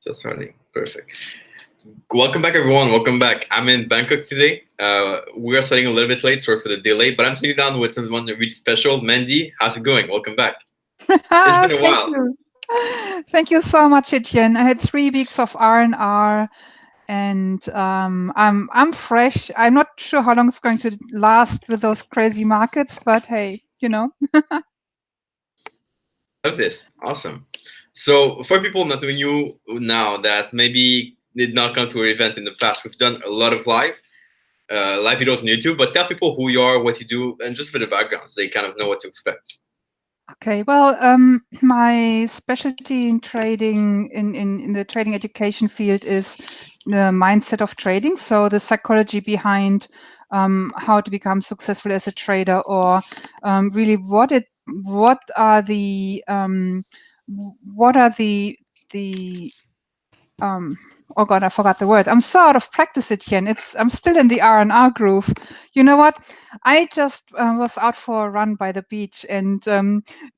So starting. Perfect. Welcome back, everyone. Welcome back. I'm in Bangkok today. We are starting a little bit late. Sorry for the delay, but I'm sitting down with someone really special. Mandi, how's it going? Welcome back. It's been a Thank while. you. Thank you so much, Etienne. I had 3 weeks of R&R, and I'm fresh. I'm not sure how long it's going to last with those crazy markets, but hey, Love this. Awesome. So, for people not knowing you now that maybe did not come to our event in the past, we've done a lot of live videos on YouTube. But tell people who you are, what you do, and just a bit of background, so they kind of know what to expect. Okay. Well, my specialty in trading in the trading education field is the mindset of trading. So the psychology behind how to become successful as a trader, or really what are the what are the oh god, I forgot the word. I'm so out of practice, Etienne. I'm still in the R&R groove. You know what? I just was out for a run by the beach, and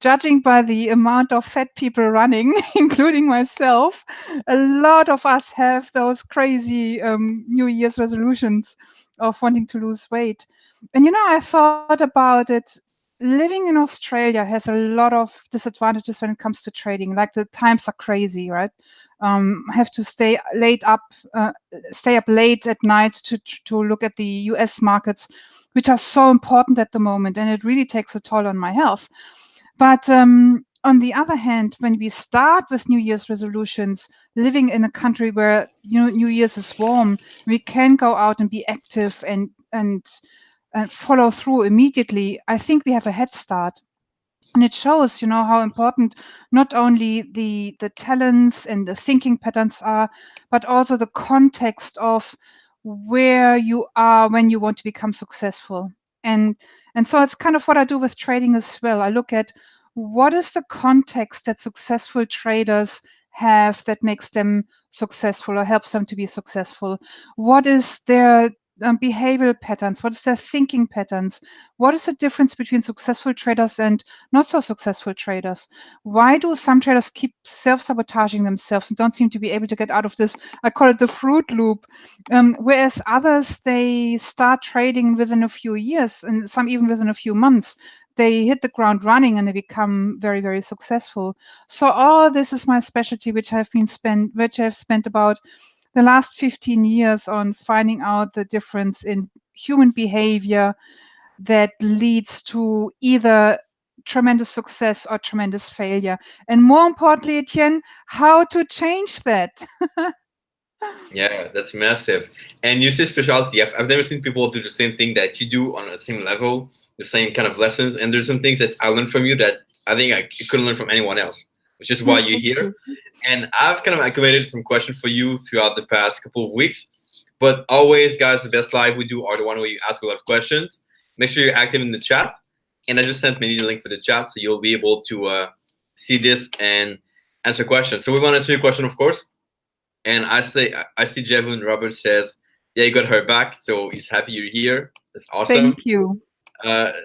judging by the amount of fat people running, including myself, a lot of us have those crazy New Year's resolutions of wanting to lose weight. And I thought about it. Living in Australia has a lot of disadvantages when it comes to trading. Like the times are crazy, right? Have to stay up late at night to look at the US markets, which are so important at the moment, and it really takes a toll on my health. But on the other hand, when we start with New Year's resolutions, living in a country where New Year's is warm, we can go out and be active and follow through immediately. I think we have a head start. And it shows, how important not only the talents and the thinking patterns are, but also the context of where you are when you want to become successful. And and so it's kind of what I do with trading as well. I look at what is the context that successful traders have that makes them successful or helps them to be successful. What is their behavioral patterns? What is their thinking patterns? What is the difference between successful traders and not so successful traders? Why do some traders keep self-sabotaging themselves and don't seem to be able to get out of this? I call it the fruit loop. Whereas others, they start trading within a few years, and some even within a few months. They hit the ground running and they become very, very successful. So all this is my specialty, which I've spent about the last 15 years on finding out the difference in human behavior that leads to either tremendous success or tremendous failure. And more importantly, Etienne, how to change that. Yeah, that's massive. And you say specialty. I've never seen people do the same thing that you do on the same level, the same kind of lessons. And there's some things that I learned from you that I think I couldn't learn from anyone else, which is why you're Thank here. you. And I've kind of accumulated some questions for you throughout the past couple of weeks. But always, guys, the best live we do are the one where you ask a lot of questions. Make sure you're active in the chat. And I just sent Mandy the link for the chat, so you'll be able to see this and answer questions. So we want to answer your question, of course. And I see Jevon Robert says, yeah, you got her back, so he's happy you're here. That's awesome. Thank you.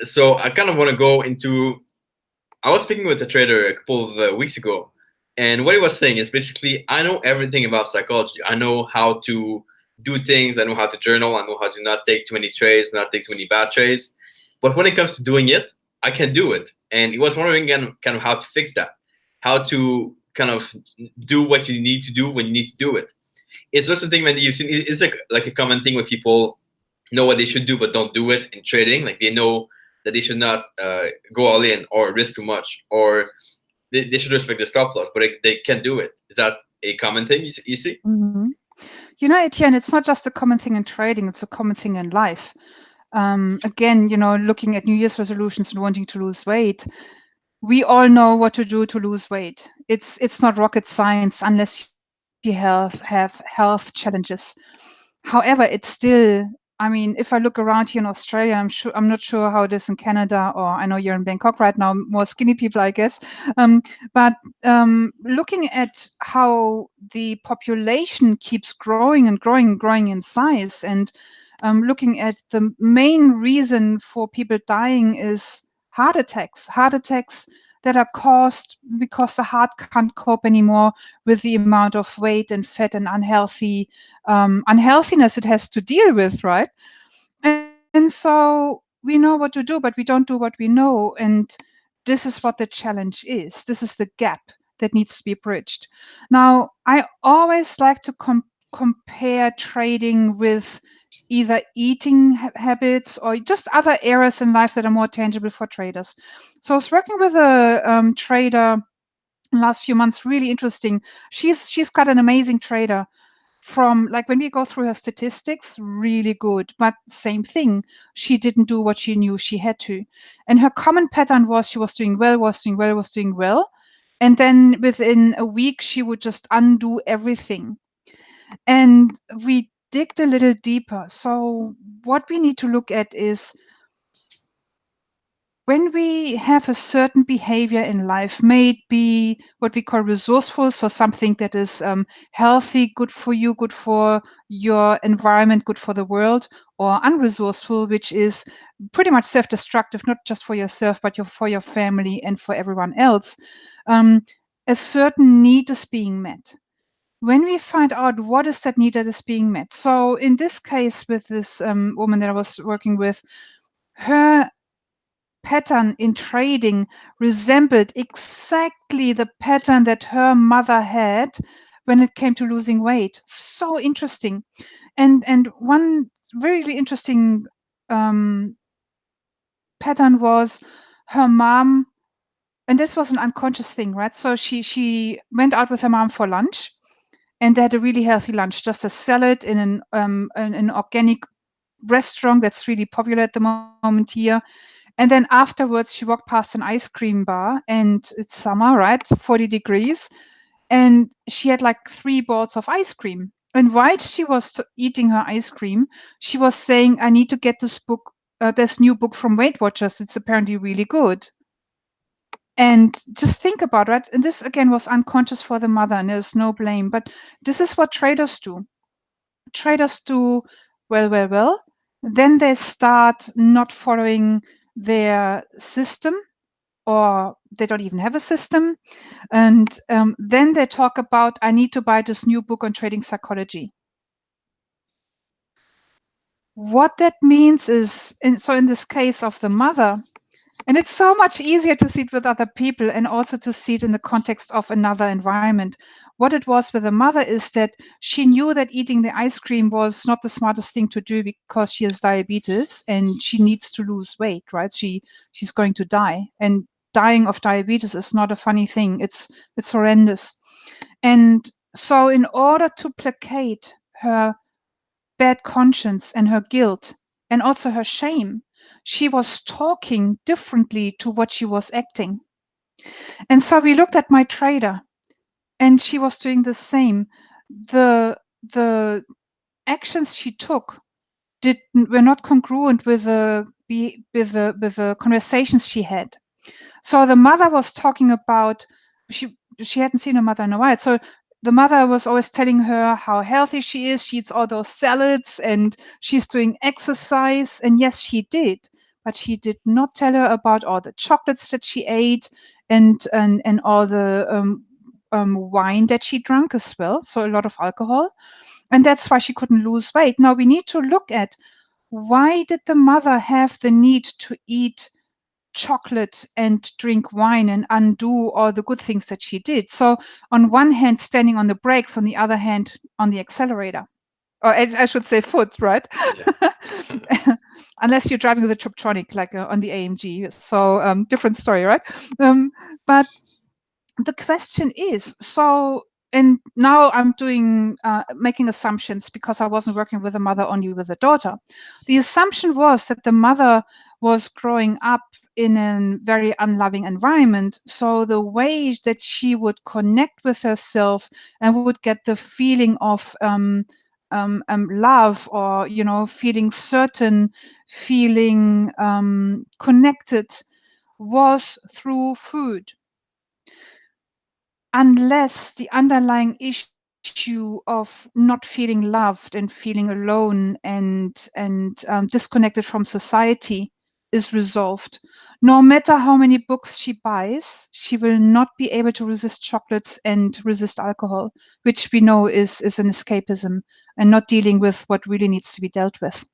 So I kind of want to go into. I was speaking with a trader a couple of weeks ago, and what he was saying is basically, I know everything about psychology. I know how to do things. I know how to journal. I know how to not take too many trades, not take too many bad trades. But when it comes to doing it, I can't do it. And he was wondering again, kind of how to fix that, how to kind of do what you need to do when you need to do it. It's just something that you've seen. It's like a common thing where people know what they should do but don't do it in trading. Like they know that they should not go all in or risk too much, or they should respect the stop loss, but they can't do it. Is that a common thing you see? Mhm. Etienne, it's not just a common thing in trading, it's a common thing in life. Again, looking at New Year's resolutions and wanting to lose weight, we all know what to do to lose weight. It's not rocket science unless you have health challenges. However, it's still, I mean, if I look around here in Australia, I'm not sure how it is in Canada, or I know you're in Bangkok right now, more skinny people, I guess. But looking at how the population keeps growing and growing and growing in size, and looking at the main reason for people dying is heart attacks that are caused because the heart can't cope anymore with the amount of weight and fat and unhealthiness it has to deal with, right? And so we know what to do, but we don't do what we know. And this is what the challenge is. This is the gap that needs to be bridged. Now, I always like to compare trading with either eating habits or just other areas in life that are more tangible for traders. So I was working with a trader last few months, really interesting. She's got an amazing trader. From like when we go through her statistics, really good, but same thing, she didn't do what she knew she had to. And her common pattern was she was doing well, and then within a week she would just undo everything. And we digged a little deeper. So what we need to look at is when we have a certain behavior in life, may it be what we call resourceful, so something that is healthy, good for you, good for your environment, good for the world, or unresourceful, which is pretty much self-destructive, not just for yourself, but for your family and for everyone else. A certain need is being met. When we find out what is that need that is being met. So in this case, with this woman that I was working with, her pattern in trading resembled exactly the pattern that her mother had when it came to losing weight. So interesting. And one very interesting pattern was her mom, and this was an unconscious thing, right? So she went out with her mom for lunch, and they had a really healthy lunch, just a salad in an organic restaurant that's really popular at the moment here. And then afterwards, she walked past an ice cream bar, and it's summer, right? 40 degrees. And she had like 3 balls of ice cream. And while she was eating her ice cream, she was saying, I need to get this book, this new book from Weight Watchers. It's apparently really good. And just think about it. And this again was unconscious for the mother, and there's no blame. But this is what traders do. Traders do well. Then they start not following their system, or they don't even have a system. And then they talk about, I need to buy this new book on trading psychology. What that means is, so in this case of the mother, and it's so much easier to see it with other people and also to see it in the context of another environment. What it was with the mother is that she knew that eating the ice cream was not the smartest thing to do because she has diabetes and she needs to lose weight, right? She's going to die. And dying of diabetes is not a funny thing. It's horrendous. And so in order to placate her bad conscience and her guilt and also her shame, she was talking differently to what she was acting. And so we looked at my trader, and she was doing the same. The actions she took were not congruent with the conversations she had. So the mother was talking about, she hadn't seen her mother in a while. So the mother was always telling her how healthy she is. She eats all those salads and she's doing exercise. And yes, she did, but she did not tell her about all the chocolates that she ate and all the wine that she drank as well. So a lot of alcohol. And that's why she couldn't lose weight. Now we need to look at, why did the mother have the need to eat chocolate and drink wine and undo all the good things that she did? So on one hand, standing on the brakes, on the other hand, on the accelerator. Or I should say foot, right? Yeah. Unless you're driving with a Triptronic, like on the AMG. So different story, right? But the question is, so, and now I'm doing making assumptions because I wasn't working with a mother, only with a daughter. The assumption was that the mother was growing up in a very unloving environment, so the way that she would connect with herself and would get the feeling of love, or feeling certain, feeling connected, was through food, unless the underlying issue of not feeling loved and feeling alone and disconnected from society is resolved. No matter how many books she buys, she will not be able to resist chocolates and resist alcohol, which we know is an escapism and not dealing with what really needs to be dealt with.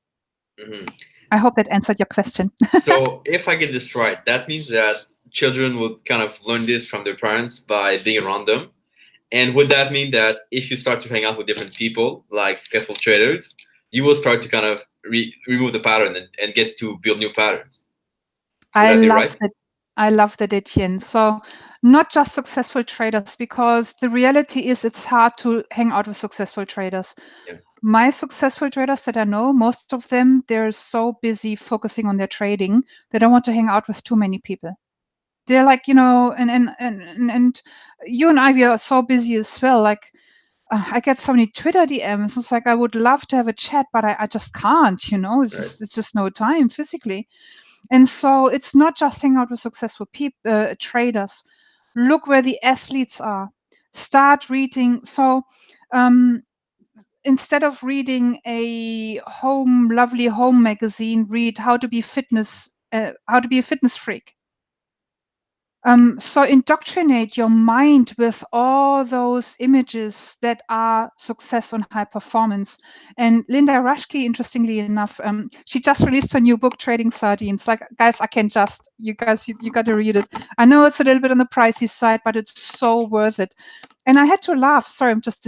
Hmm. I hope that answered your question. So if I get this right, that means that children would kind of learn this from their parents by being around them. And would that mean that if you start to hang out with different people, like skillful traders, you will start to kind of remove the pattern and get to build new patterns? Would I that be love right? that. I love that, Etienne. So not just successful traders, because the reality is it's hard to hang out with successful traders. Yeah. My successful traders that I know, most of them, they're so busy focusing on their trading, they don't want to hang out with too many people. They're like, and you and I, we are so busy as well. Like, I get so many Twitter DMs. It's like I would love to have a chat, but I just can't. Right. It's just no time physically. And so it's not just hang out with successful people, traders. Look where the athletes are. Start reading. So um, instead of reading a lovely home magazine, read how to be a fitness freak. So indoctrinate your mind with all those images that are success and high performance. And Linda Rushke, interestingly enough, she just released her new book, Trading Sardines. Like, guys, you guys, you got to read it. I know it's a little bit on the pricey side, but it's so worth it. And I had to laugh. Sorry, I'm just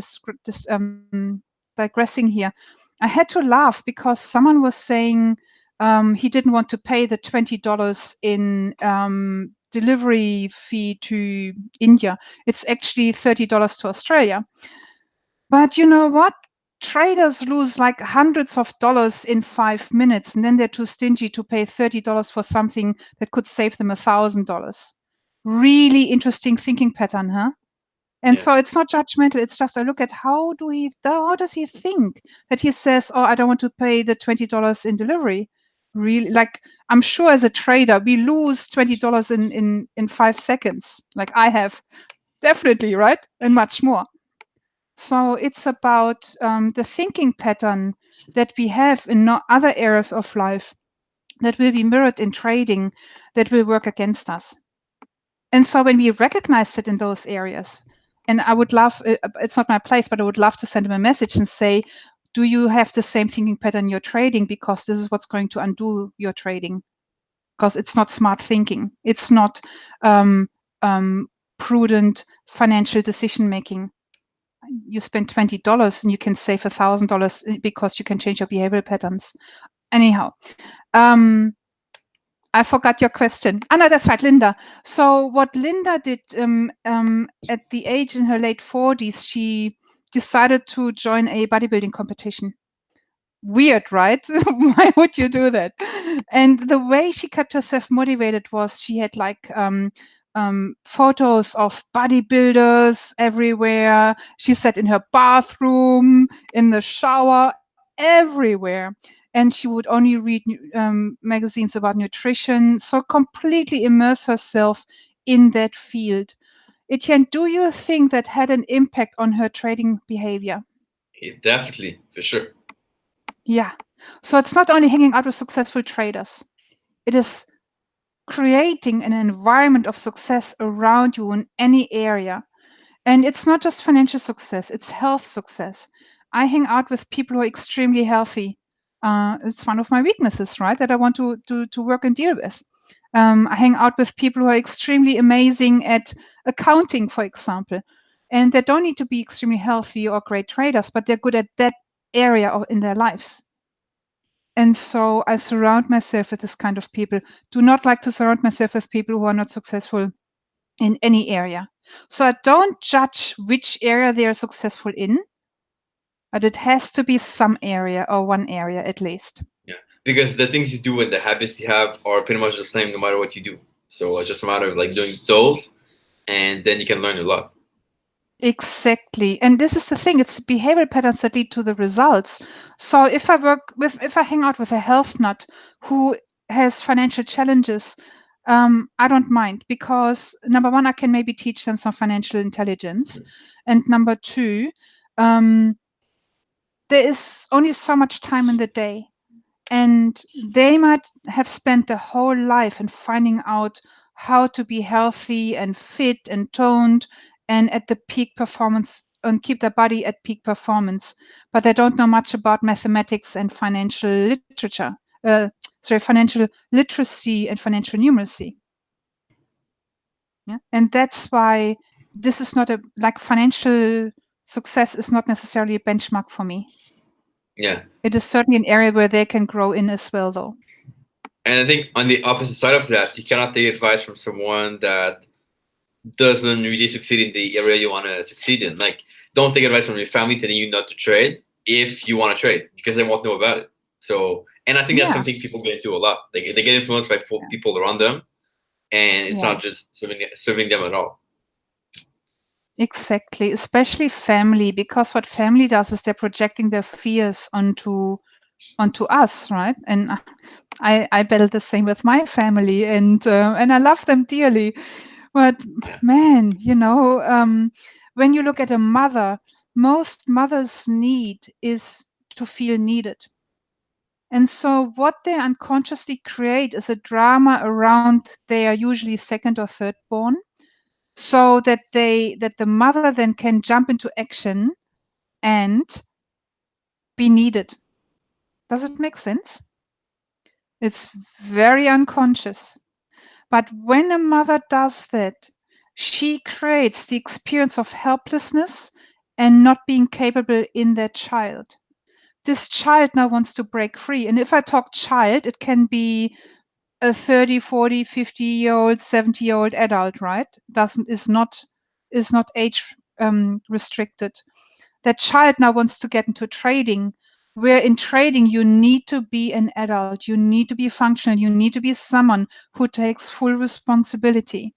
digressing here. I had to laugh because someone was saying he didn't want to pay the $20 in delivery fee to India. It's actually $30 to Australia. But you know what? Traders lose like hundreds of dollars in 5 minutes, and then they're too stingy to pay $30 for something that could save them $1,000. Really interesting thinking pattern, huh? And Yeah. so it's not judgmental. It's just I look at how does he think that he says, "Oh, I don't want to pay the $20 in delivery." Really, like I'm sure as a trader, we lose $20 in 5 seconds. Like I have definitely, right, and much more. So it's about the thinking pattern that we have in other areas of life that will be mirrored in trading that will work against us. And so when we recognize it in those areas, and I would love, it's not my place, but I would love to send him a message and say, do you have the same thinking pattern in your trading? Because this is what's going to undo your trading. Because it's not smart thinking. It's not um, prudent financial decision making. You spend $20 and you can save $1,000 because you can change your behavioral patterns. Anyhow, I forgot your question. No, that's right, Linda. So what Linda did at the age in her late 40s, she decided to join a bodybuilding competition. Weird, right? Why would you do that? And the way she kept herself motivated was she had like photos of bodybuilders everywhere. She sat in her bathroom, in the shower, everywhere. And she would only read magazines about nutrition. So completely immerse herself in that field. Etienne, do you think that had an impact on her trading behavior? Yeah, definitely, for sure. Yeah. So it's not only hanging out with successful traders, it is creating an environment of success around you in any area. And it's not just financial success, it's health success. I hang out with people who are extremely healthy. It's one of my weaknesses, right? That I want to work and deal with. I hang out with people who are extremely amazing at accounting, for example. And they don't need to be extremely healthy or great traders, but they're good at that area in their lives. And so I surround myself with this kind of people. Do not like to surround myself with people who are not successful in any area. So I don't judge which area they are successful in, but it has to be some area or one area at least. Yeah, because the things you do and the habits you have are pretty much the same no matter what you do. So it's just a matter of like doing those, and then you can learn a lot. Exactly. And this is the thing, it's behavioral patterns that lead to the results. So if I hang out with a health nut who has financial challenges, I don't mind because number one, I can maybe teach them some financial intelligence. And number two, um, there is only so much time in the day. And they might have spent their whole life in finding out how to be healthy and fit and toned and at the peak performance and keep their body at peak performance, but they don't know much about mathematics and financial literature. Financial literacy and financial numeracy. Yeah? And that's why this is not financial success is not necessarily a benchmark for me. Yeah. It is certainly an area where they can grow in as well, though. And I think on the opposite side of that, you cannot take advice from someone that doesn't really succeed in the area you want to succeed in. Like, don't take advice from your family telling you not to trade if you want to trade, because they won't know about it. So, and I think that's Yeah. something people get into a lot. They get influenced by people around them, and it's not just serving them at all. Exactly, especially family, because what family does is they're projecting their fears onto us, right? And I battle the same with my family, and I love them dearly. But man, when you look at a mother, most mothers' need is to feel needed. And so what they unconsciously create is a drama around their usually second or third born, so that the mother then can jump into action and be needed. Does it make sense? It's very unconscious. But when a mother does that, she creates the experience of helplessness and not being capable in their child. This child now wants to break free. And if I talk child, it can be a 30, 40, 50-year-old, 70-year-old adult, right? Is not age restricted. That child now wants to get into trading, where in trading you need to be an adult, you need to be functional, you need to be someone who takes full responsibility.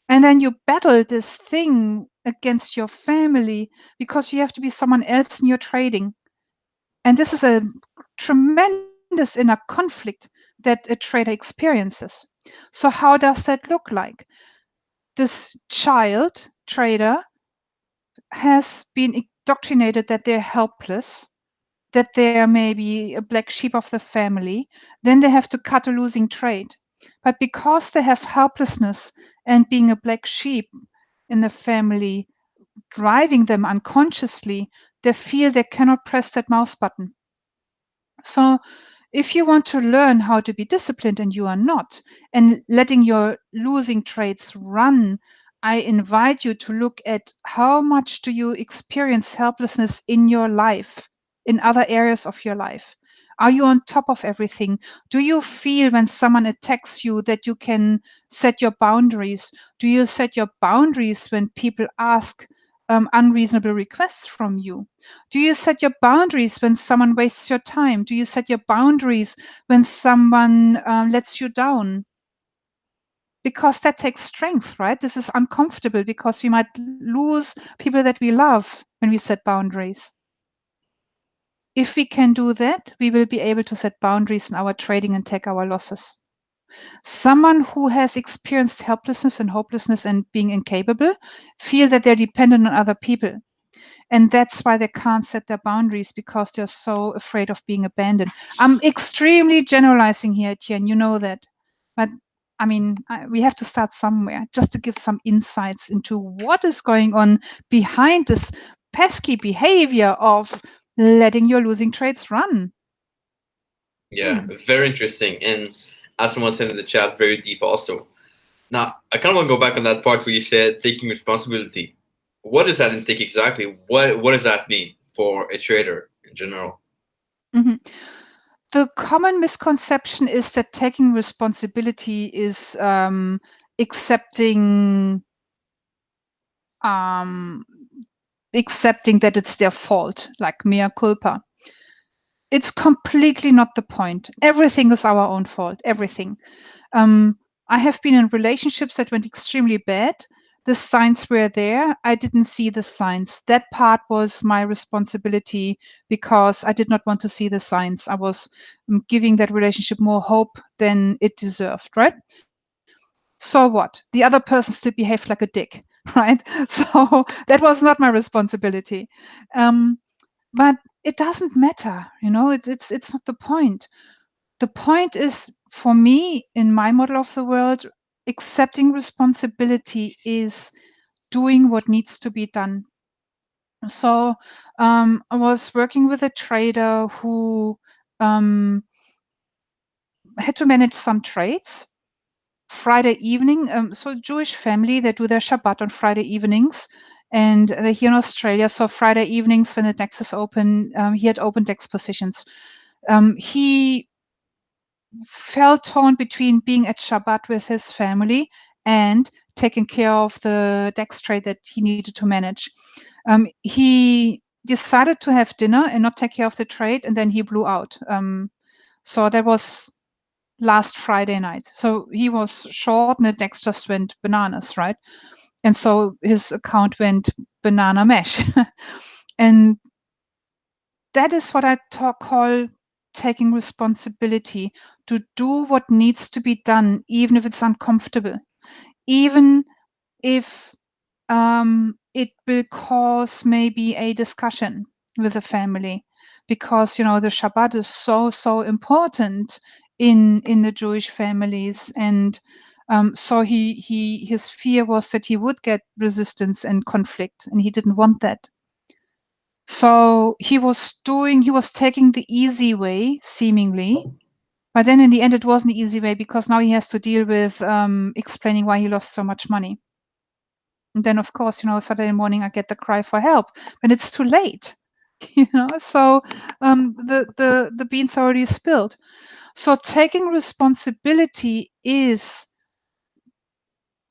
And then you battle this thing against your family because you have to be someone else in your trading. And this is a tremendous inner conflict that a trader experiences. So how does that look like? This child trader has been indoctrinated that they're helpless, that they're maybe a black sheep of the family. Then they have to cut a losing trade. But because they have helplessness and being a black sheep in the family driving them unconsciously, they feel they cannot press that mouse button. So if you want to learn how to be disciplined and you are not, and letting your losing trades run, I invite you to look at how much do you experience helplessness in your life, in other areas of your life. Are you on top of everything? Do you feel when someone attacks you that you can set your boundaries? Do you set your boundaries when people ask unreasonable requests from you? Do you set your boundaries when someone wastes your time? Do you set your boundaries when someone lets you down? Because that takes strength, right? This is uncomfortable because we might lose people that we love when we set boundaries. If we can do that, we will be able to set boundaries in our trading and take our losses. Someone who has experienced helplessness and hopelessness and being incapable feel that they're dependent on other people. And that's why they can't set their boundaries, because they're so afraid of being abandoned. I'm extremely generalizing here, Etienne, you know that. But I mean, we have to start somewhere just to give some insights into what is going on behind this pesky behavior of letting your losing trades run. Yeah, very interesting. And as someone said in the chat, very deep also. Now, I kind of want to go back on that part where you said taking responsibility. What does that intake exactly? What does that mean for a trader in general? Mhm. The common misconception is that taking responsibility is accepting accepting that it's their fault, like mea culpa. It's completely not the point. Everything is our own fault, everything. I have been in relationships that went extremely bad. The signs were there. I didn't see the signs. That part was my responsibility because I did not want to see the signs. I was giving that relationship more hope than it deserved, right? So what? The other person still behaved like a dick, right? So that was not my responsibility. But it doesn't matter, it's not the point. the point is, for me, in my model of the world, accepting responsibility is doing what needs to be done. So I was working with a trader who had to manage some trades. Friday evening, so Jewish family, they do their Shabbat on Friday evenings, and they're here in Australia. So Friday evenings, when the DEX is open, he had open DEX positions. He felt torn between being at Shabbat with his family and taking care of the DEX trade that he needed to manage. He decided to have dinner and not take care of the trade, and then he blew out. So that was last Friday night. So he was short, and the DEX just went bananas, right? And so his account went banana mesh. And that is what I call taking responsibility, to do what needs to be done, even if it's uncomfortable, even if it will cause maybe a discussion with the family, because the Shabbat is so important in the Jewish families, and so his fear was that he would get resistance and conflict, and he didn't want that. So he was taking the easy way, seemingly, but then in the end it wasn't the easy way, because now he has to deal with explaining why he lost so much money. And then, of course, Saturday morning I get the cry for help, and it's too late. So the beans are already spilled. So taking responsibility is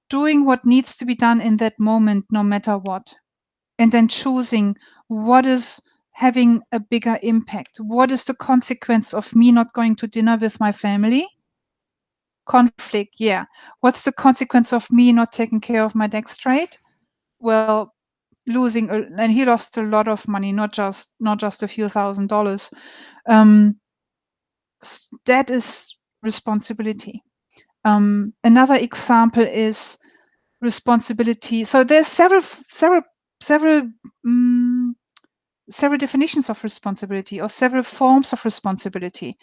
doing what needs to be done in that moment, no matter what, and then choosing what is having a bigger impact. What is the consequence of me not going to dinner with my family? Conflict, yeah. What's the consequence of me not taking care of my DEX trade? Well, losing, and he lost a lot of money, not just a few $1,000s. That is responsibility. Another example is responsibility. So there's several definitions of responsibility, or several forms of responsibility.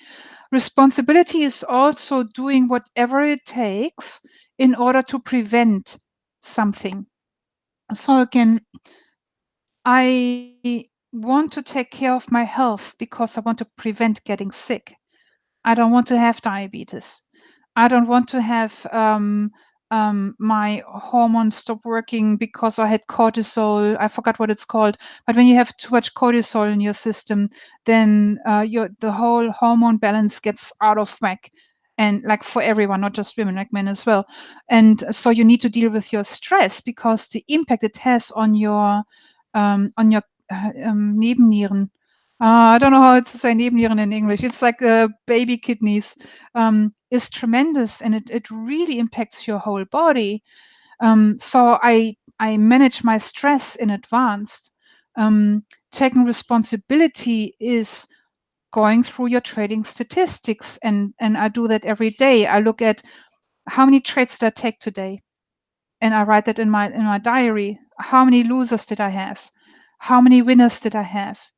Responsibility is also doing whatever it takes in order to prevent something. So again, I want to take care of my health because I want to prevent getting sick. I don't want to have diabetes. I don't want to have my hormones stop working because I had cortisol. I forgot what it's called. But when you have too much cortisol in your system, then the whole hormone balance gets out of whack. And like for everyone, not just women, like men as well. And so you need to deal with your stress, because the impact it has on your Nebennieren. I don't know how to say Nebennieren in English. It's like baby kidneys. Is tremendous, and it really impacts your whole body. So I manage my stress in advance. Taking responsibility is going through your trading statistics, and I do that every day. I look at how many trades did I take today, and I write that in my diary. How many losers did I have? How many winners did I have?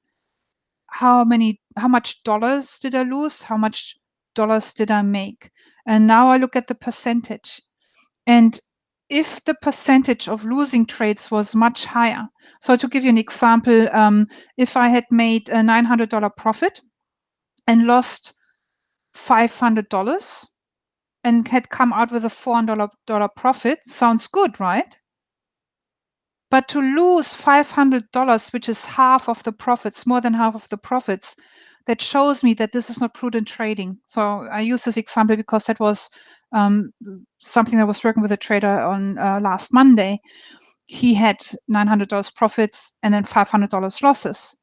How much dollars did I lose? How much dollars did I make? And now I look at the percentage. And if the percentage of losing trades was much higher, so to give you an example, if I had made a $900 profit and lost $500 and had come out with a $400 profit, sounds good, right? But to lose $500, which is half of the profits, more than half of the profits, that shows me that this is not prudent trading. So I use this example because that was something I was working with a trader on last Monday. He had $900 profits and then $500 losses.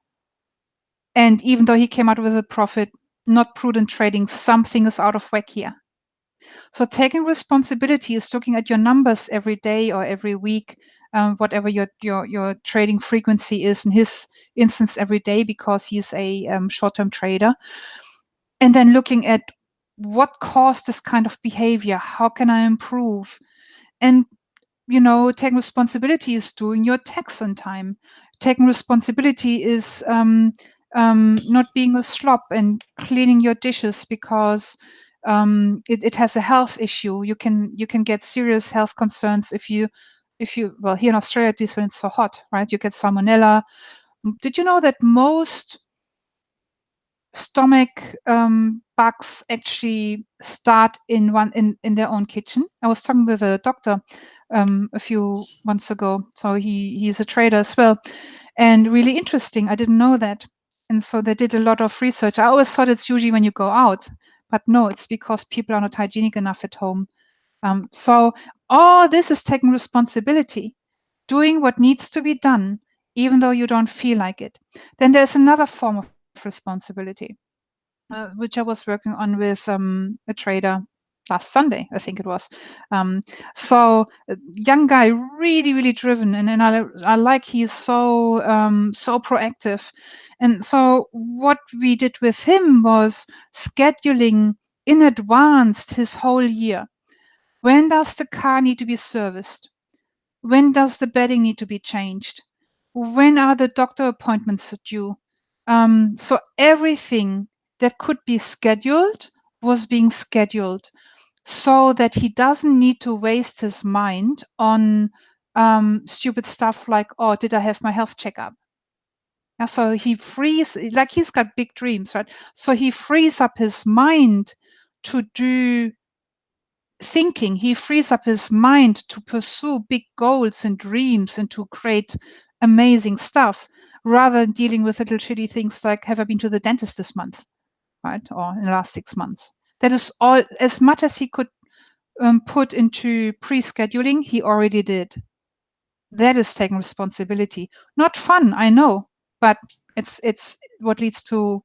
And even though he came out with a profit, not prudent trading, something is out of whack here. So taking responsibility is looking at your numbers every day or every week, whatever your trading frequency is. In his instance, every day, because he's a short-term trader, and then looking at what caused this kind of behavior. How can I improve? And taking responsibility is doing your tax on time. Taking responsibility is not being a slop and cleaning your dishes because it has a health issue. You can get serious health concerns if you well, here in Australia at least when it's so hot, right? You get salmonella. Did you know that most stomach bugs actually start in their own kitchen? I was talking with a doctor a few months ago. So he's a trader as well, and really interesting. I didn't know that. And so they did a lot of research. I always thought it's usually when you go out, but no, it's because people are not hygienic enough at home. So all this is taking responsibility, doing what needs to be done, even though you don't feel like it. Then there's another form of responsibility, which I was working on with a trader last Sunday, I think it was. So young guy, really, really driven, and I like he's so so proactive. And so what we did with him was scheduling in advance his whole year. When does the car need to be serviced? When does the bedding need to be changed? When are the doctor appointments due? So everything that could be scheduled was being scheduled so that he doesn't need to waste his mind on stupid stuff like, oh, did I have my health checkup? Yeah, so he frees, like he's got big dreams, right? So he frees up his mind to do thinking. He frees up his mind to pursue big goals and dreams and to create amazing stuff rather than dealing with little shitty things like, have I been to the dentist this month, right? Or in the last 6 months. That is all, as much as he could put into pre-scheduling, he already did. That is taking responsibility. Not fun, I know, but it's what leads to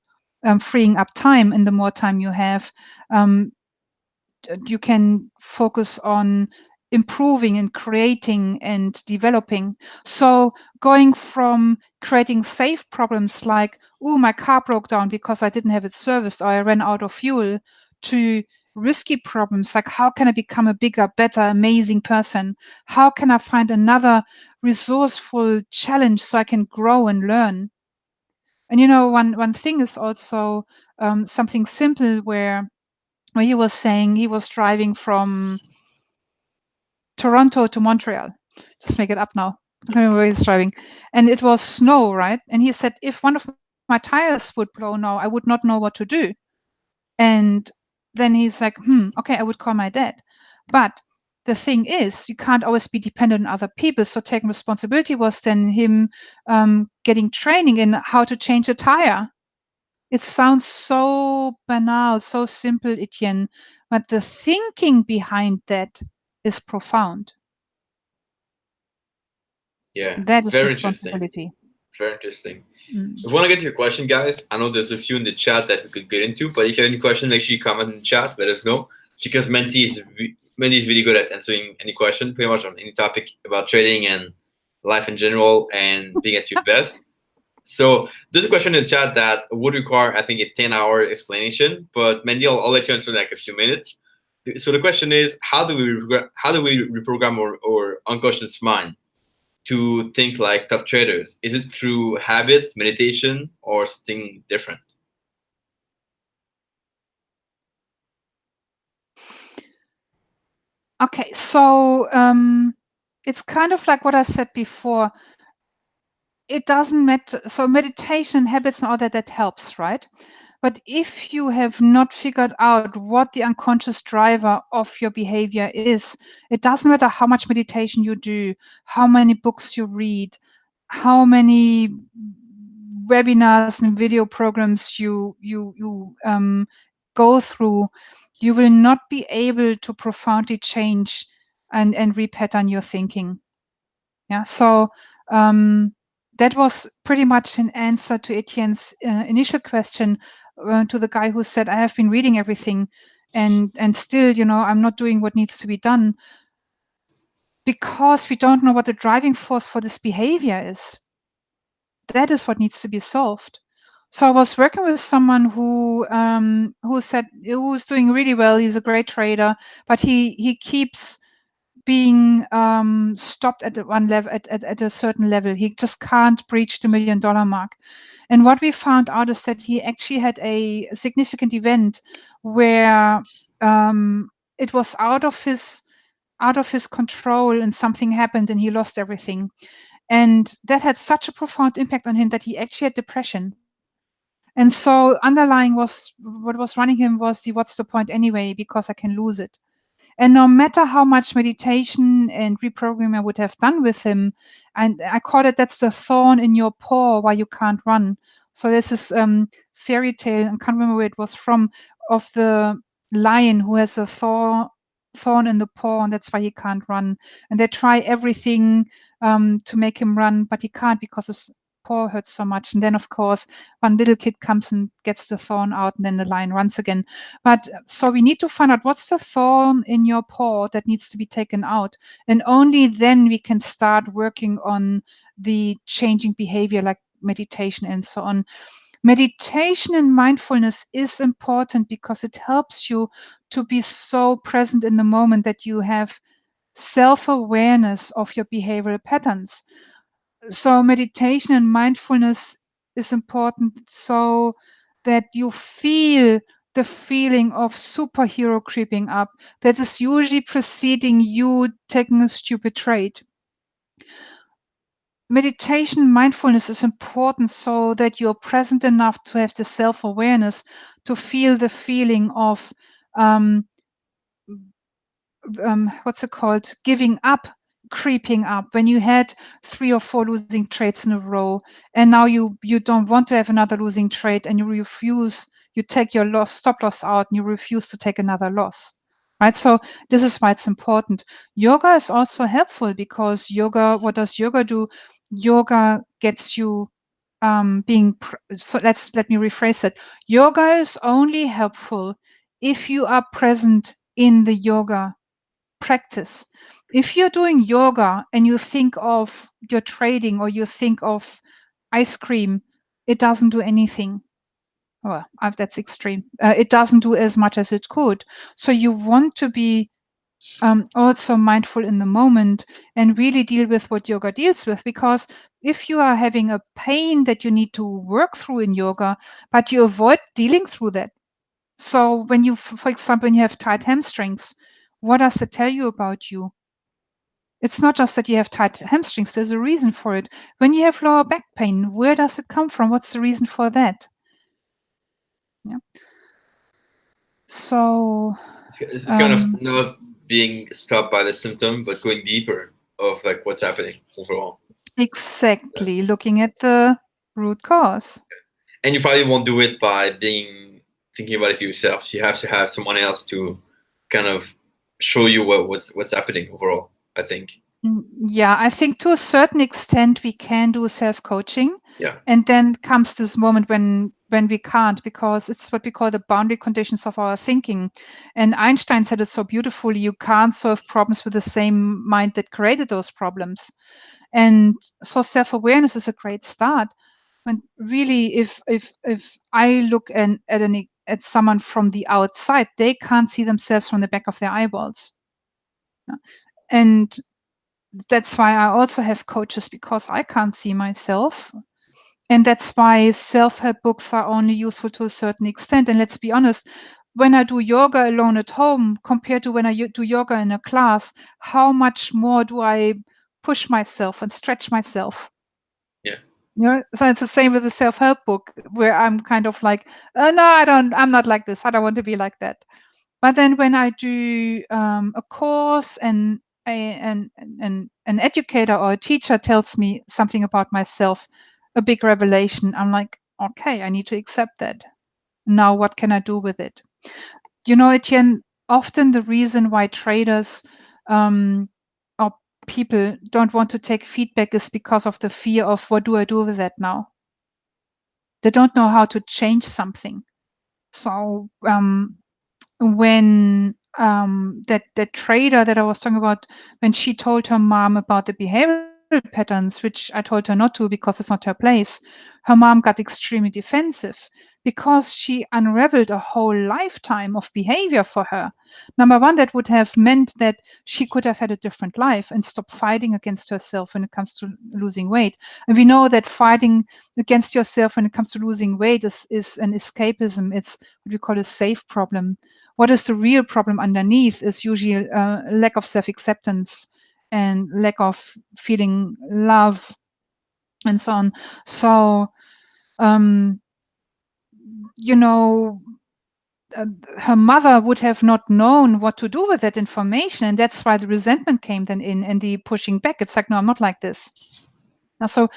freeing up time. And the more time you have, you can focus on improving and creating and developing. So going from creating safe problems like, oh, my car broke down because I didn't have it serviced or I ran out of fuel, to risky problems like, how can I become a bigger, better, amazing person? How can I find another resourceful challenge so I can grow and learn? And one thing is also something simple where he was saying he was driving from Toronto to Montreal. Just make it up now. I don't remember where he's driving. And it was snow, right? And he said, if one of my tires would blow now, I would not know what to do. And then he's like, okay, I would call my dad. But the thing is, you can't always be dependent on other people. So taking responsibility was then him getting training in how to change a tire. It sounds so banal, so simple, Etienne, but the thinking behind that is profound. Yeah, That is very interesting. responsibility. Very interesting. Mm. If you want to get to your question, guys, I know there's a few in the chat that we could get into, but if you have any questions, make sure you comment in the chat. Let us know, because Mandi is really good at answering any question, pretty much on any topic about trading and life in general and being at your best. So there's a question in the chat that would require, I think, a 10-hour explanation, but Mandi, I'll let you answer in like a few minutes. So the question is, how do we reprogram our unconscious mind to think like top traders? Is it through habits, meditation, or something different? Okay, so it's kind of like what I said before. It doesn't matter. So meditation, habits, and all that helps, right? But if you have not figured out what the unconscious driver of your behavior is, it doesn't matter how much meditation you do, how many books you read, how many webinars and video programs you go through, you will not be able to profoundly change and repattern your thinking. Yeah. So that was pretty much an answer to Etienne's initial question to the guy who said, I have been reading everything and still, I'm not doing what needs to be done, because we don't know what the driving force for this behavior is. That is what needs to be solved. So I was working with someone who said, who's doing really well. He's a great trader, but he keeps being stopped at one level, at a certain level. He just can't breach the $1 million mark. And what we found out is that he actually had a significant event where it was out of his control, and something happened and he lost everything. And that had such a profound impact on him that he actually had depression. And so underlying was what was running him was the what's the point anyway, because I can lose it. And no matter how much meditation and reprogramming I would have done with him, and I call it, that's the thorn in your paw why you can't run. So there's this fairy tale, I can't remember where it was from, of the lion who has a thorn in the paw, and that's why he can't run. And they try everything to make him run, but he can't because his paw hurts so much. And then, of course, one little kid comes and gets the thorn out, and then the lion runs again. But so we need to find out what's the thorn in your paw that needs to be taken out. And only then we can start working on the changing behavior, like meditation and so on. Meditation and mindfulness is important because it helps you to be so present in the moment that you have self-awareness of your behavioral patterns. So meditation and mindfulness is important so that you feel the feeling of superhero creeping up that is usually preceding you taking a stupid trade. Meditation, mindfulness is important so that you're present enough to have the self-awareness to feel the feeling of um, what's it called, giving up, creeping up, when you had 3 or 4 losing trades in a row, and now you don't want to have another losing trade, and you take your stop loss out, and you refuse to take another loss, right? So this is why it's important. Yoga is also helpful because what does yoga do? Yoga gets you so let me rephrase it. Yoga is only helpful if you are present in the yoga practice. If you're doing yoga and you think of your trading or you think of ice cream, it doesn't do anything. Well, that's extreme. It doesn't do as much as it could. So you want to be also mindful in the moment and really deal with what yoga deals with. Because if you are having a pain that you need to work through in yoga, but you avoid dealing through that. So when you, for example, when you have tight hamstrings, what does it tell you about you? It's not just that you have tight hamstrings, there's a reason for it. When you have lower back pain, where does it come from? What's the reason for that? Yeah. So It's kind of not being stopped by the symptom, but going deeper of like what's happening overall. exactly, looking at the root cause. And you probably won't do it by thinking about it yourself. You have to have someone else to kind of show you what's happening overall, I think. Yeah, I think to a certain extent we can do self-coaching. Yeah. And then comes this moment when we can't, because it's what we call the boundary conditions of our thinking. And Einstein said it so beautifully, you can't solve problems with the same mind that created those problems. And so self-awareness is a great start. And really, if I look at someone from the outside, they can't see themselves from the back of their eyeballs. Yeah. And that's why I also have coaches, because I can't see myself. And that's why self-help books are only useful to a certain extent. And let's be honest, when I do yoga alone at home compared to when I do yoga in a class, how much more do I push myself and stretch myself? Yeah. Yeah. So it's the same with the self-help book, where I'm kind of like, no, I'm not like this. I don't want to be like that. But then when I do a course and an educator or a teacher tells me something about myself, a big revelation, I'm like, okay, I need to accept that. Now, what can I do with it? You know, Etienne, often the reason why traders or people don't want to take feedback is because of the fear of, what do I do with that now? They don't know how to change something. So when that trader that I was talking about, when she told her mom about the behavioral patterns, which I told her not to because it's not her place, her mom got extremely defensive because she unraveled a whole lifetime of behavior for her. Number one, that would have meant that she could have had a different life and stop fighting against herself when it comes to losing weight. And we know that fighting against yourself when it comes to losing weight is an escapism. It's what we call a safe problem. What is the real problem underneath is usually lack of self-acceptance and lack of feeling love and so on. So, you know, her mother would have not known what to do with that information. And that's why the resentment came then in and the pushing back. It's like, no, I'm not like this. Now, so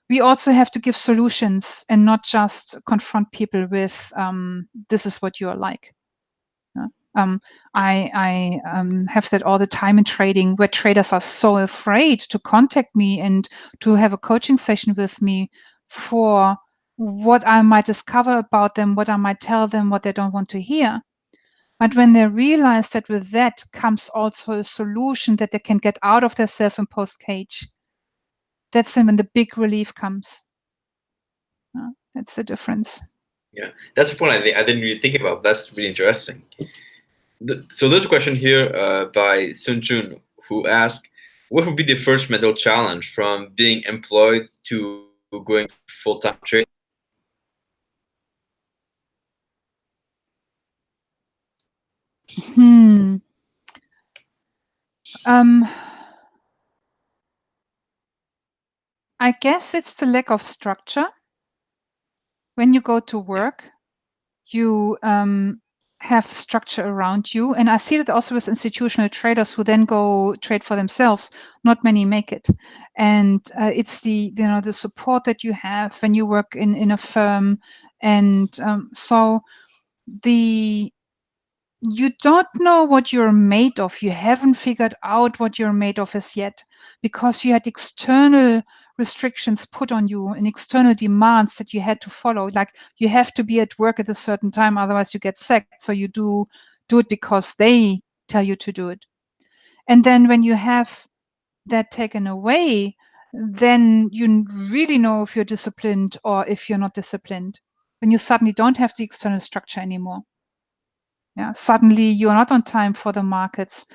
we also have to give solutions and not just confront people with, this is what you're like. I have that all the time in trading, where traders are so afraid to contact me and to have a coaching session with me for what I might discover about them, what I might tell them, what they don't want to hear. But when they realize that with that comes also a solution that they can get out of their self-imposed cage, that's when the big relief comes. That's the difference. Yeah, that's the point I didn't really think about. That's really interesting. So there's a question here by Sun Chun, who asked, what would be the first mental challenge from being employed to going full-time trading? I guess it's the lack of structure. When you go to work, you have structure around you. And I see that also with institutional traders who then go trade for themselves. Not many make it. And it's the support that you have when you work in a firm. And so you don't know what you're made of. You haven't figured out what you're made of as yet, because you had external restrictions put on you and external demands that you had to follow. Like, you have to be at work at a certain time, otherwise you get sacked. So you do it because they tell you to do it. And then when you have that taken away, then you really know if you're disciplined or if you're not disciplined. When you suddenly don't have the external structure anymore. Yeah, suddenly you are not on time for the markets.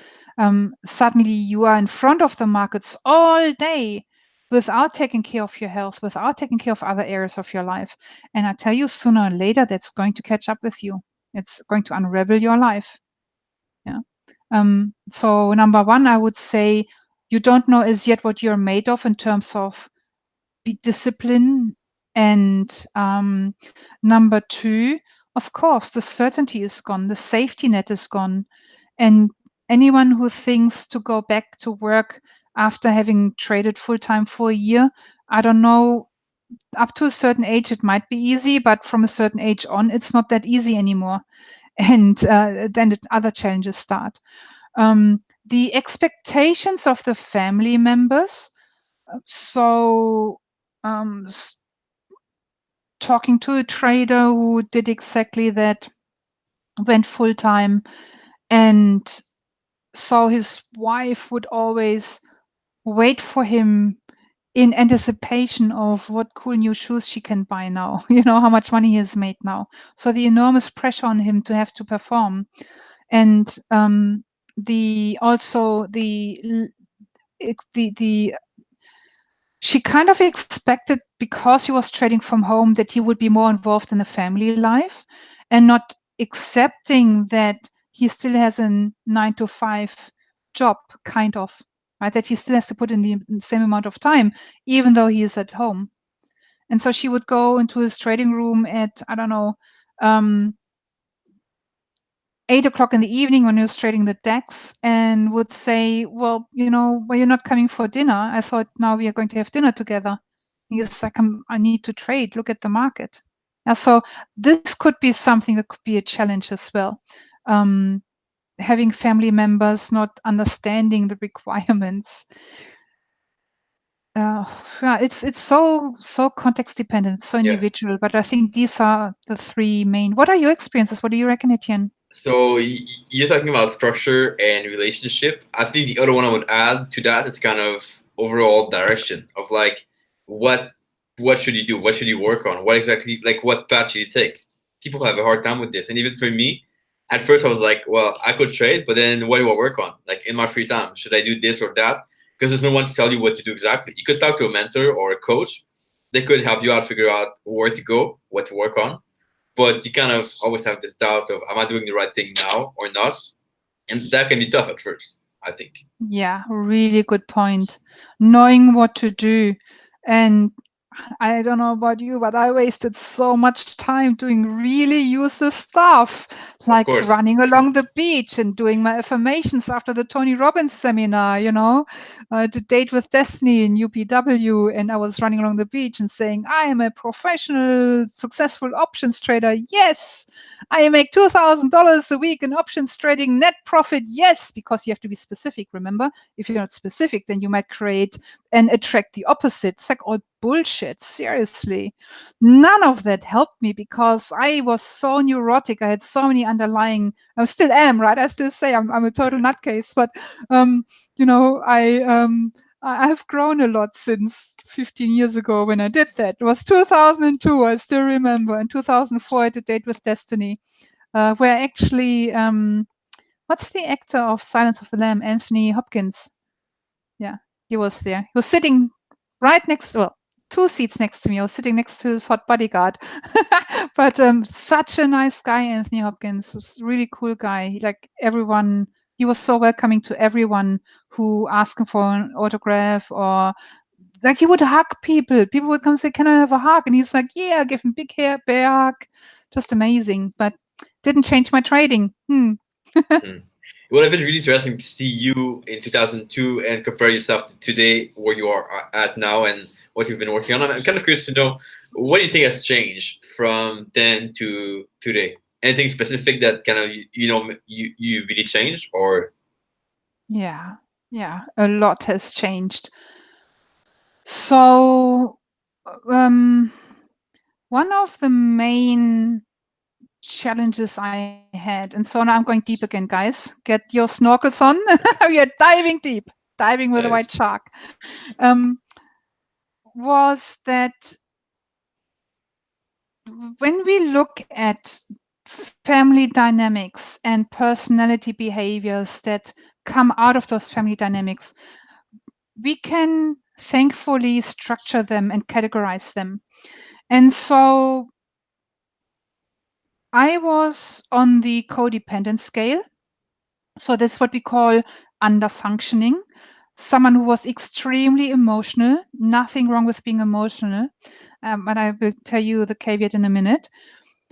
Suddenly you are in front of the markets all day without taking care of your health, without taking care of other areas of your life. And I tell you, sooner or later, that's going to catch up with you. It's going to unravel your life. Yeah. So number one, I would say you don't know as yet what you're made of in terms of discipline. And number two, of course, the certainty is gone, the safety net is gone. And anyone who thinks to go back to work after having traded full-time for a year, I don't know, up to a certain age it might be easy, but from a certain age on, it's not that easy anymore. And then the other challenges start. The expectations of the family members. So talking to a trader who did exactly that, went full-time, and saw his wife would always wait for him in anticipation of what cool new shoes she can buy now, how much money he has made now. So the enormous pressure on him to have to perform. And she kind of expected, because he was trading from home, that he would be more involved in the family life, and not accepting that he still has a 9-to-5 job, kind of, right? That he still has to put in the same amount of time, even though he is at home. And so she would go into his trading room at, I don't know, 8 o'clock in the evening when he was trading the DAX, and would say, well, well, you're not coming for dinner. I thought now we are going to have dinner together. He's like, I need to trade. Look at the market. So this could be something that could be a challenge as well. Having family members not understanding the requirements. It's so context dependent, so individual. Yeah. But I think these are the three main. What are your experiences? What do you reckon, Etienne? So you're talking about structure and relationship. I think the other one I would add to that is kind of overall direction of like what what should you do? What should you work on? What exactly, like, what path should you take? People have a hard time with this. And even for me, at first I was like, well, I could trade, but then what do I work on? Like in my free time, should I do this or that? Because there's no one to tell you what to do exactly. You could talk to a mentor or a coach. They could help you out, figure out where to go, what to work on. But you kind of always have this doubt of, am I doing the right thing now or not? And that can be tough at first, I think. Yeah, really good point. Knowing what to do. And I don't know about you, but I wasted so much time doing really useless stuff, Of like course. running along the beach and doing my affirmations after the Tony Robbins seminar, to Date with Destiny in UPW. And I was running along the beach and saying, I am a professional, successful options trader. Yes. I make $2,000 a week in options trading, net profit. Yes, because you have to be specific. Remember, if you're not specific, then you might create and attract the opposite. It's like all bullshit. Seriously, none of that helped me because I was so neurotic. I had so many underlying. I still am, right? I still say I'm a total nutcase, but you know, I've grown a lot since 15 years ago when I did that. It was 2002. I still remember. In 2004, I did Date with Destiny, where actually, what's the actor of Silence of the Lamb? Anthony Hopkins. Yeah, he was there. He was sitting right next, well, 2 seats next to me. I was sitting next to his hot bodyguard. But such a nice guy, Anthony Hopkins. Was a really cool guy. Like everyone, he was so welcoming to everyone who asked him for an autograph, or like he would hug people. People would come and say, "Can I have a hug?" And he's like, "Yeah," give him big hair, bear hug. Just amazing. But didn't change my trading. Mm. It would have been really interesting to see you in 2002 and compare yourself to today, where you are at now, and what you've been working on. I'm kind of curious to know, what do you think has changed from then to today? Anything specific that kind of you really changed, or Yeah, a lot has changed. So, um, one of the main challenges I had, and so now I'm going deep again, guys. Get your snorkels on. We are diving deep, diving with a white shark. Um, was that when we look at family dynamics and personality behaviors that come out of those family dynamics, we can thankfully structure them and categorize them. And so I was on the codependent scale. So that's what we call underfunctioning. Someone who was extremely emotional, nothing wrong with being emotional. But I will tell you the caveat in a minute.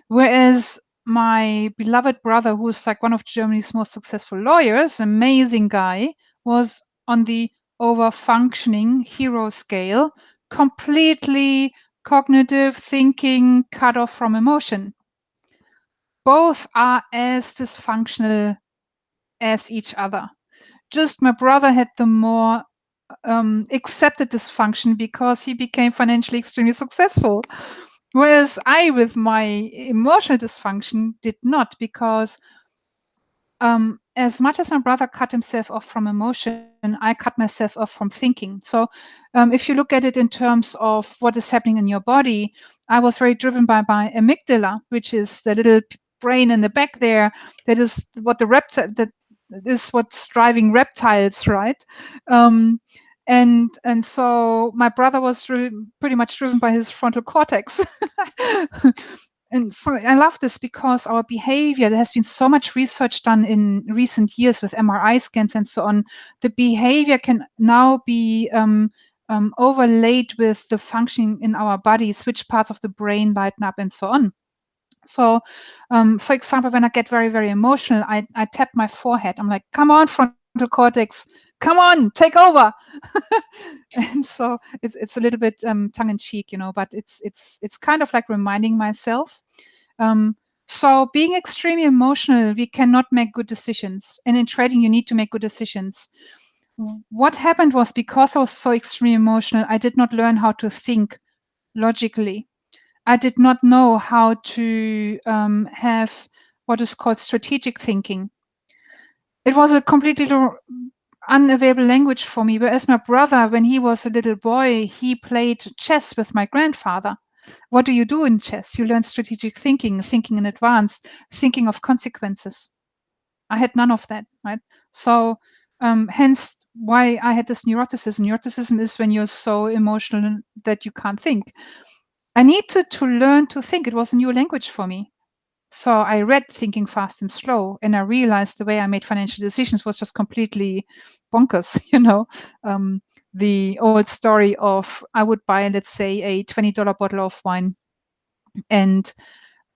Whereas my beloved brother, who's like one of Germany's most successful lawyers, amazing guy, was on the over-functioning hero scale, completely cognitive thinking, cut off from emotion. Both are as dysfunctional as each other. Just my brother had the more accepted dysfunction because he became financially extremely successful. Whereas I, with my emotional dysfunction, did not, because as much as my brother cut himself off from emotion, I cut myself off from thinking. So if you look at it in terms of what is happening in your body, I was very driven by my amygdala, which is the little brain in the back there. That is what that is what's driving reptiles, right? And so my brother was pretty much driven by his frontal cortex. And so I love this because our behavior, there has been so much research done in recent years with MRI scans and so on. The behavior can now be overlaid with the functioning in our bodies, which parts of the brain lighten up and so on. So, for example, when I get very, very emotional, I tap my forehead. I'm like, come on, frontal cortex, come on, take over. And so it's a little bit tongue in cheek, but it's kind of like reminding myself. So being extremely emotional, we cannot make good decisions. And in trading, you need to make good decisions. What happened was, because I was so extremely emotional, I did not learn how to think logically. I did not know how to have what is called strategic thinking. It was a completely unavailable language for me. Whereas my brother, when he was a little boy, he played chess with my grandfather. What do you do in chess? You learn strategic thinking, thinking in advance, thinking of consequences. I had none of that, right? So hence why I had this neuroticism. Neuroticism is when you're so emotional that you can't think. I needed to learn to think. It was a new language for me. So I read Thinking Fast and Slow, and I realized the way I made financial decisions was just completely bonkers. The old story of I would buy, let's say, a $20 bottle of wine, and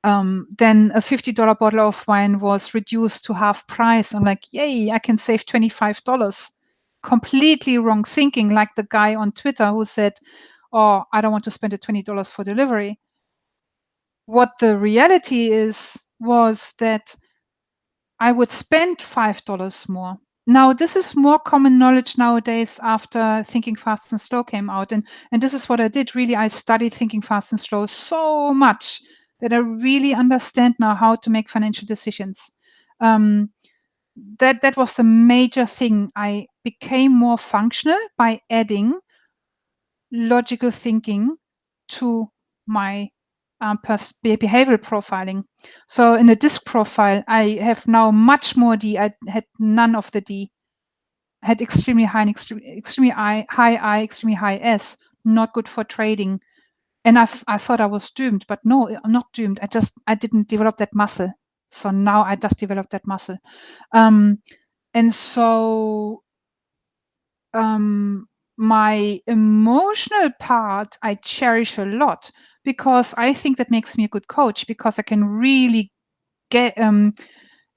then a $50 bottle of wine was reduced to half price. I'm like, yay, I can save $25. Completely wrong thinking, like the guy on Twitter who said, oh, I don't want to spend the $20 for delivery. What the reality was that I would spend $5 more. Now, this is more common knowledge nowadays after Thinking Fast and Slow came out. And this is what I did. Really, I studied Thinking Fast and Slow so much that I really understand now how to make financial decisions. That was the major thing. I became more functional by adding logical thinking to my behavioral profiling. So in the DISC profile, I have now much more D. I had none of the D. I had extremely high and extremely high I, extremely high S. Not good for trading. And I thought I was doomed, but no, I'm not doomed. I didn't develop that muscle. So now I just developed that muscle. And so my emotional part I cherish a lot, because I think that makes me a good coach, because I can really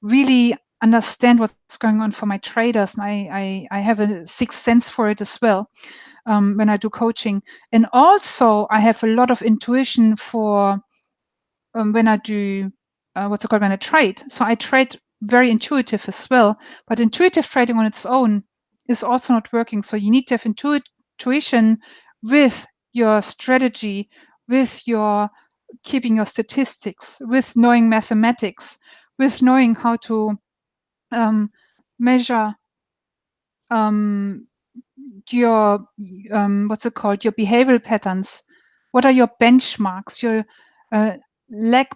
really understand what's going on for my traders, and I have a sixth sense for it as well when I do coaching. And also I have a lot of intuition for when I do when I trade. So I trade very intuitive as well, but intuitive trading on its own is also not working. So you need to have intuition with your strategy, with your keeping your statistics, with knowing mathematics, with knowing how to measure your your behavioral patterns. What are your benchmarks, your lag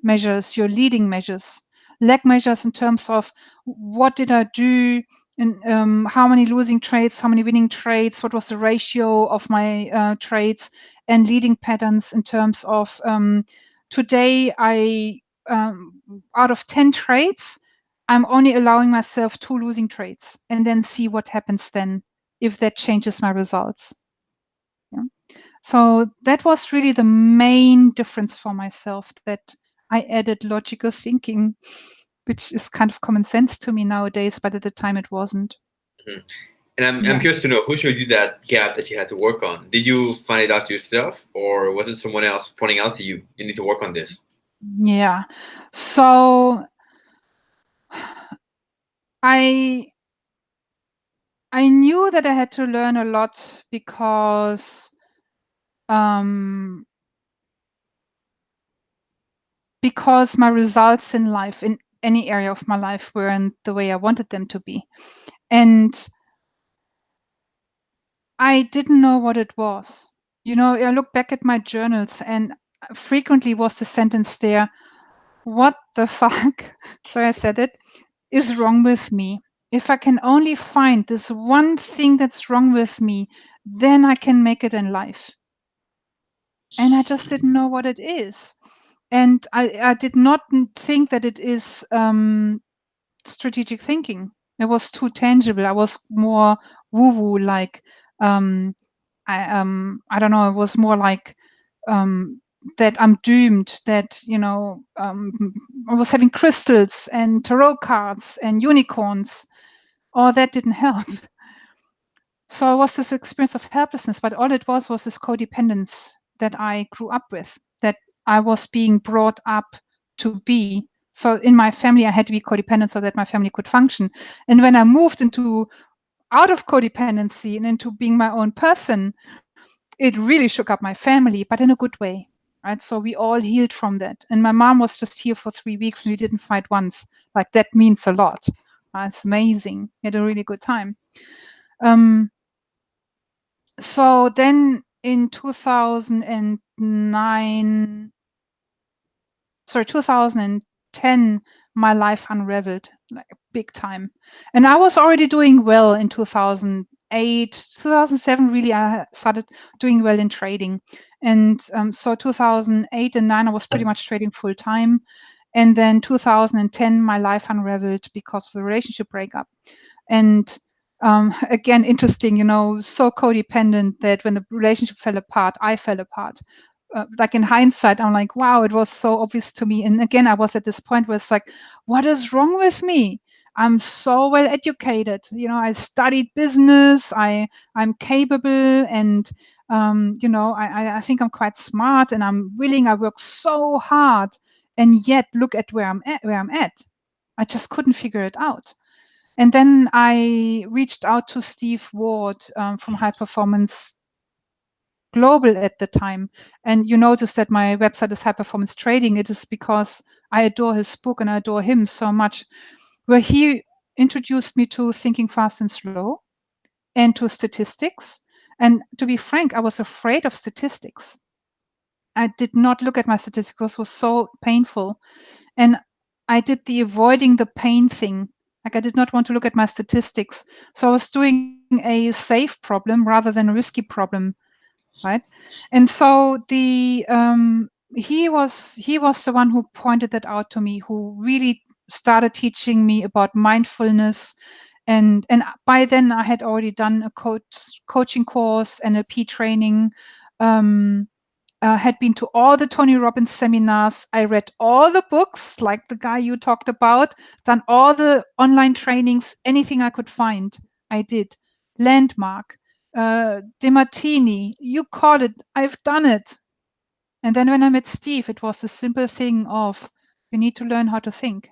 measures, your leading measures? Lag measures in terms of what did I do, and how many losing trades, how many winning trades, what was the ratio of my trades, and leading patterns in terms of today I out of 10 trades, I'm only allowing myself 2 losing trades, and then see what happens then if that changes my results. Yeah. So that was really the main difference for myself, that I added logical thinking, which is kind of common sense to me nowadays, but at the time it wasn't. Mm-hmm. And I'm curious to know, who showed you that gap that you had to work on? Did you find it out yourself, or was it someone else pointing out to you, you need to work on this? Yeah. So I knew that I had to learn a lot, because my results in life, in any area of my life, weren't the way I wanted them to be. And I didn't know what it was. I look back at my journals, and frequently was the sentence there, what the fuck, sorry I said it, is wrong with me? If I can only find this one thing that's wrong with me, then I can make it in life. And I just didn't know what it is. And I did not think that it is strategic thinking. It was too tangible. I was more woo-woo, like I don't know. It was more like that I'm doomed. That I was having crystals and tarot cards and unicorns. All that didn't help. So it was this experience of helplessness, but all it was this codependence that I grew up with, that I was being brought up to be. So in my family, I had to be codependent so that my family could function. And when I moved out of codependency and into being my own person, it really shook up my family, but in a good way, right? So we all healed from that. And my mom was just here for 3 weeks, and we didn't fight once. Like, that means a lot. It's amazing. We had a really good time. So then in 2010, my life unraveled like big time. And I was already doing well in 2008, 2007, really, I started doing well in trading. And so 2008 and 9, I was pretty much trading full time. And then 2010, my life unraveled because of the relationship breakup. And again, interesting, so codependent that when the relationship fell apart, I fell apart. Like in hindsight, I'm like, wow, it was so obvious to me. And again, I was at this point where it's like, what is wrong with me? I'm so well educated. I studied business. I'm capable, and I think I'm quite smart, and I'm willing. I work so hard, and yet look at where I'm at. I just couldn't figure it out. And then I reached out to Steve Ward from High Performance Global at the time. And you notice that my website is High Performance Trading. It is because I adore his book and I adore him so much, where he introduced me to thinking fast and slow and to statistics. And to be frank, I was afraid of statistics. I did not look at my statistics because it was so painful. And I did the avoiding the pain thing. Like I did not want to look at my statistics. So I was doing a safe problem rather than a risky problem, right? And so he was the one who pointed that out to me, who really started teaching me about mindfulness. And by then I had already done a coaching course, NLP training. Um, had been to all the Tony Robbins seminars. I read all the books, like the guy you talked about, done all the online trainings, anything I could find, I did. Landmark, DeMartini, you call it, I've done it. And then when I met Steve, it was the simple thing of, you need to learn how to think.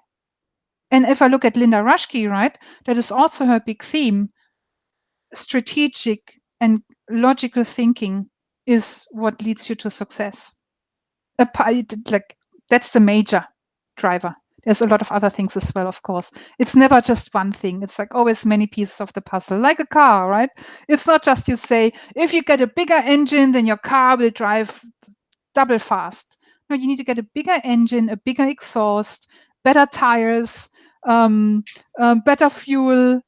And if I look at Linda Rushke, right, that is also her big theme. Strategic and logical thinking is what leads you to success. Like that's the major driver. There's a lot of other things as well, of course. It's never just one thing. It's like always many pieces of the puzzle, like a car, right? It's not just you say, if you get a bigger engine, then your car will drive double fast. No, you need to get a bigger engine, a bigger exhaust, better tires, better fuel,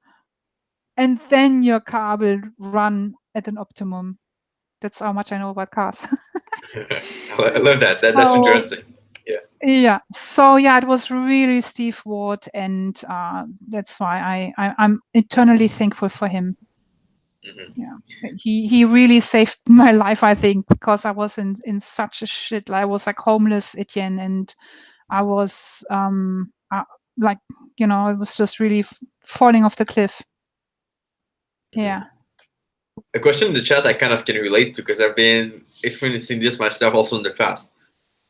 and then your car will run at an optimum. That's how much I know about cars. I love that. That's So interesting. Yeah. yeah, so yeah, it was really Steve Ward, and that's why I'm eternally thankful for him. Hmm. Yeah, he really saved my life, I think, because I was in such a shit. I was like homeless, Etienne, and I was like it was just really falling off the cliff. Hmm. Yeah. A question in the chat I kind of can relate to because I've been experiencing this myself also in the past.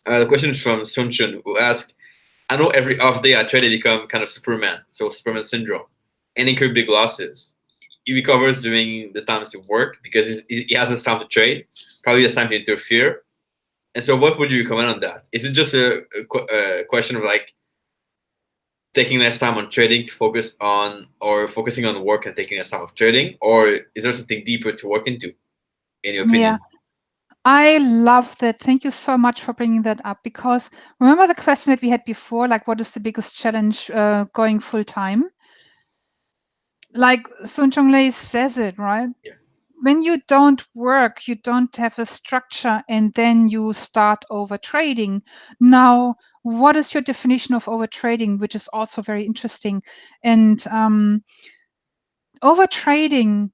The question is from Sunchun, who asks, I know every off day I try to become kind of Superman, so Superman syndrome, and incur big losses. He recovers during the times of work because he has his time to trade, probably has time to interfere. And so, what would you recommend on that? Is it just a question of like taking less time on trading to focus on, or focusing on work and taking less time of trading, or is there something deeper to work into, in your Yeah, opinion? I love that. Thank you so much for bringing that up, because remember the question that we had before, like what is the biggest challenge going full time? Like Sun Chonglei says it, right? Yeah. When you don't work, you don't have a structure, and then you start over trading. Now, what is your definition of over trading, which is also very interesting? And over trading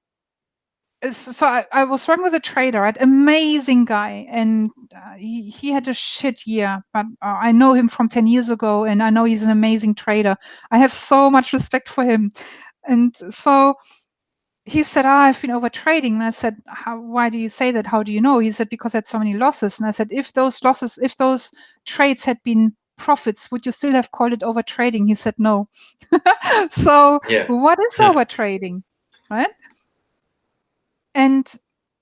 so I was working with a trader, right? Amazing guy, and he had a shit year, but I know him from 10 years ago, and I know he's an amazing trader. I have so much respect for him. And so he said, I've been over trading. And I said, why do you say that? How do you know? He said, because I had so many losses. And I said, if those trades had been profits, would you still have called it over trading? He said, no. So Yeah. what is over trading, right? And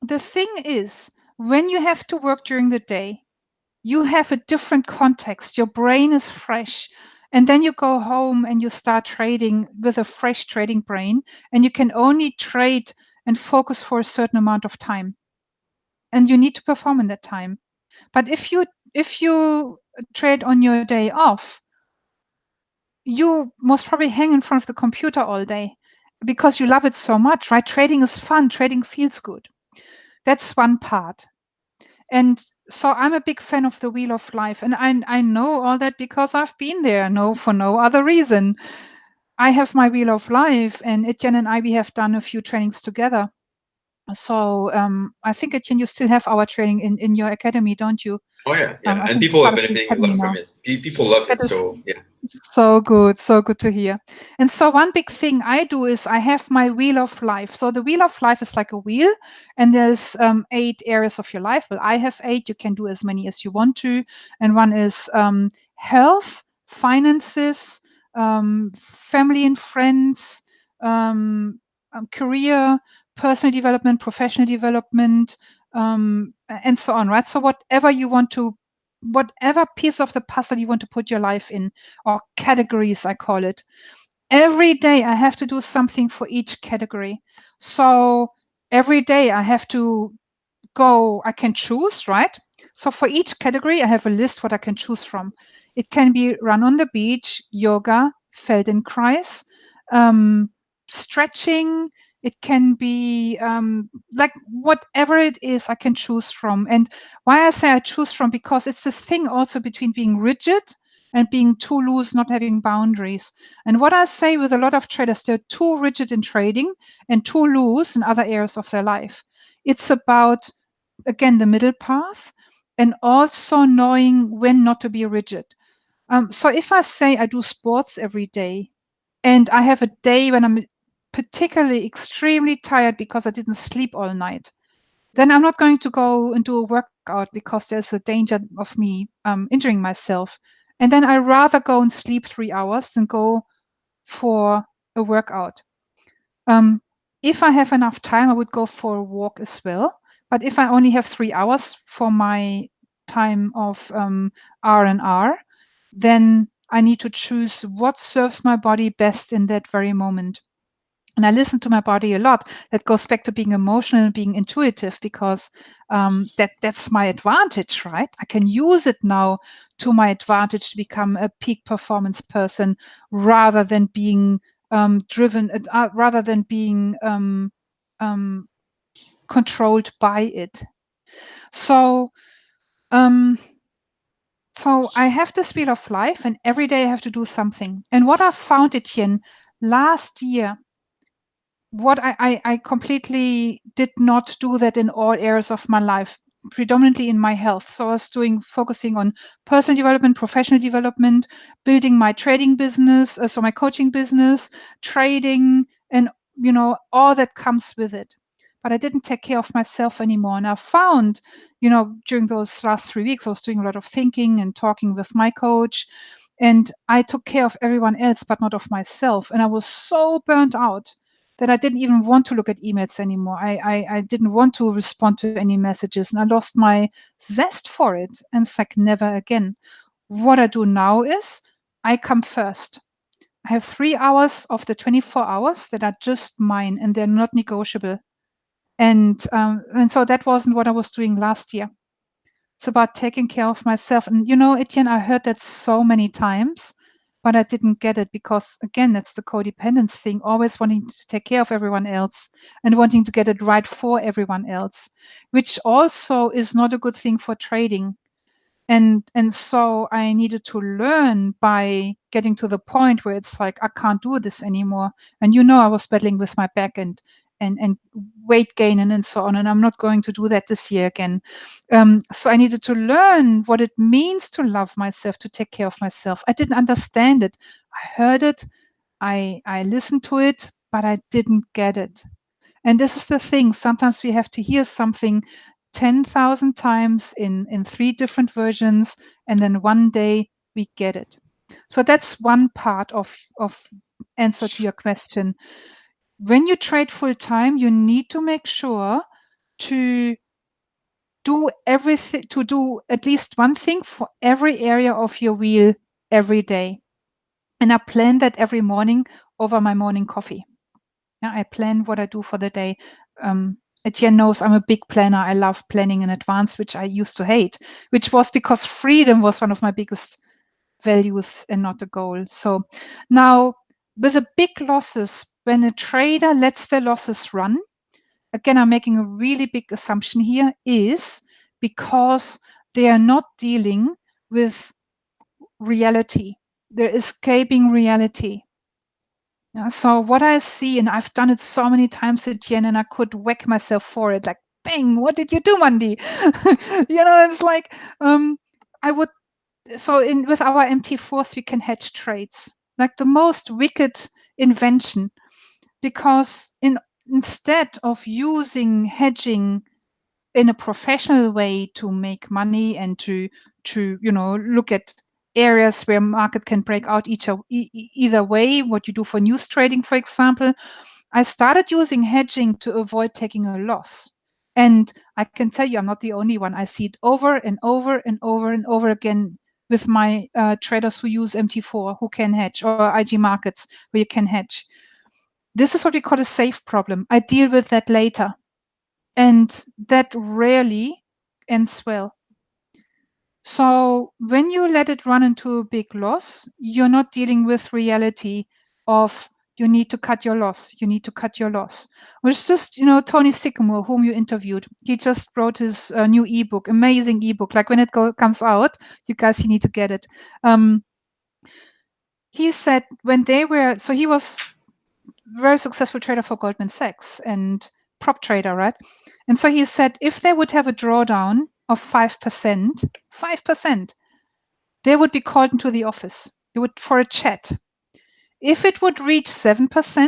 the thing is, when you have to work during the day, you have a different context. Your brain is fresh. And then you go home and you start trading with a fresh trading brain, and you can only trade and focus for a certain amount of time. And you need to perform in that time. But if you trade on your day off, you most probably hang in front of the computer all day because you love it so much, right? Trading is fun. Trading feels good. That's one part. And so I'm a big fan of the Wheel of Life. And I know all that because I've been there, no, for no other reason. I have my Wheel of Life, and Etienne and I, we have done a few trainings together. So I think, Etienne, you still have our training in your academy, don't you? Oh yeah, yeah, I and think people part are of the benefiting a academy lot from now. it. People love That it, is so yeah. so good to hear. And so one big thing I do is I have my Wheel of Life. So the Wheel of Life is like a wheel, and there's 8 areas of your life. Well, I have 8. You can do as many as you want to. And one is health, finances, family and friends, career, personal development, professional development, and so on, right? So whatever piece of the puzzle you want to put your life in, or categories, I call it. Every day I have to do something for each category. So every day I have to I can choose, right? So for each category, I have a list what I can choose from. It can be run on the beach, yoga, Feldenkrais, um, stretching. It can be like whatever it is I can choose from. And why I say I choose from, because it's this thing also between being rigid and being too loose, not having boundaries. And what I say with a lot of traders, they're too rigid in trading and too loose in other areas of their life. It's about, again, the middle path, and also knowing when not to be rigid. So if I say I do sports every day, and I have a day when I'm particularly extremely tired because I didn't sleep all night, then I'm not going to go and do a workout because there's a danger of me injuring myself. And then I rather go and sleep 3 hours than go for a workout. Um, if I have enough time, I would go for a walk as well. But if I only have 3 hours for my time of R&R, then I need to choose what serves my body best in that very moment. And I listen to my body a lot. That goes back to being emotional and being intuitive, because that's my advantage, right? I can use it now to my advantage to become a peak performance person, rather than being driven, rather than being um, controlled by it. So, um, so I have this Wheel of Life, and every day I have to do something. And what I found, Etienne, last year, what I completely did not do that in all areas of my life, predominantly in my health. So I was focusing on personal development, professional development, building my trading business, so my coaching business, trading, and all that comes with it. But I didn't take care of myself anymore. And I found, during those last 3 weeks, I was doing a lot of thinking and talking with my coach, and I took care of everyone else, but not of myself. And I was so burnt out that I didn't even want to look at emails anymore. I didn't want to respond to any messages, and I lost my zest for it. And it's like, never again. What I do now is I come first. I have 3 hours of the 24 hours that are just mine, and they're not negotiable. And so that wasn't what I was doing last year. It's about taking care of myself. And Etienne, I heard that so many times, but I didn't get it because, again, that's the codependence thing, always wanting to take care of everyone else and wanting to get it right for everyone else, which also is not a good thing for trading. And so I needed to learn by getting to the point where it's like, I can't do this anymore. And I was battling with my back and weight gain and so on, and I'm not going to do that this year again. So I needed to learn what it means to love myself, to take care of myself. I didn't understand it. I heard it, I listened to it, but I didn't get it. And this is the thing. Sometimes we have to hear something 10,000 times in 3 different versions, and then one day we get it. So that's one part of answer to your question. When you trade full time, you need to make sure to do everything, to do at least one thing for every area of your wheel every day. And I plan that every morning over my morning coffee. Yeah, I plan what I do for the day. Etienne knows I'm a big planner. I love planning in advance, which I used to hate, which was because freedom was one of my biggest values and not a goal. So now with the big losses, when a trader lets the losses run, again, I'm making a really big assumption here, is because they are not dealing with reality. They're escaping reality. Yeah, so what I see, and I've done it so many times, Etienne, and I could whack myself for it, like, bang, what did you do, Mandi? It's like, I would, so with our MT force, we can hedge trades, like the most wicked invention, because instead of using hedging in a professional way to make money and to look at areas where market can break out either way, what you do for news trading, for example, I started using hedging to avoid taking a loss. And I can tell you, I'm not the only one. I see it over and over and over and over again with my traders who use MT4, who can hedge, or IG markets where you can hedge. This is what we call a safe problem. I deal with that later. And that rarely ends well. So when you let it run into a big loss, you're not dealing with reality of you need to cut your loss. You need to cut your loss. Which just, Tony Sycamore, whom you interviewed, he just wrote his new ebook, amazing ebook. Like when it comes out, you guys, you need to get it. He said so he was very successful trader for Goldman Sachs and prop trader, right? And so he said if they would have a drawdown of 5%, they would be called into the office. They would for a chat. If it would reach 7%,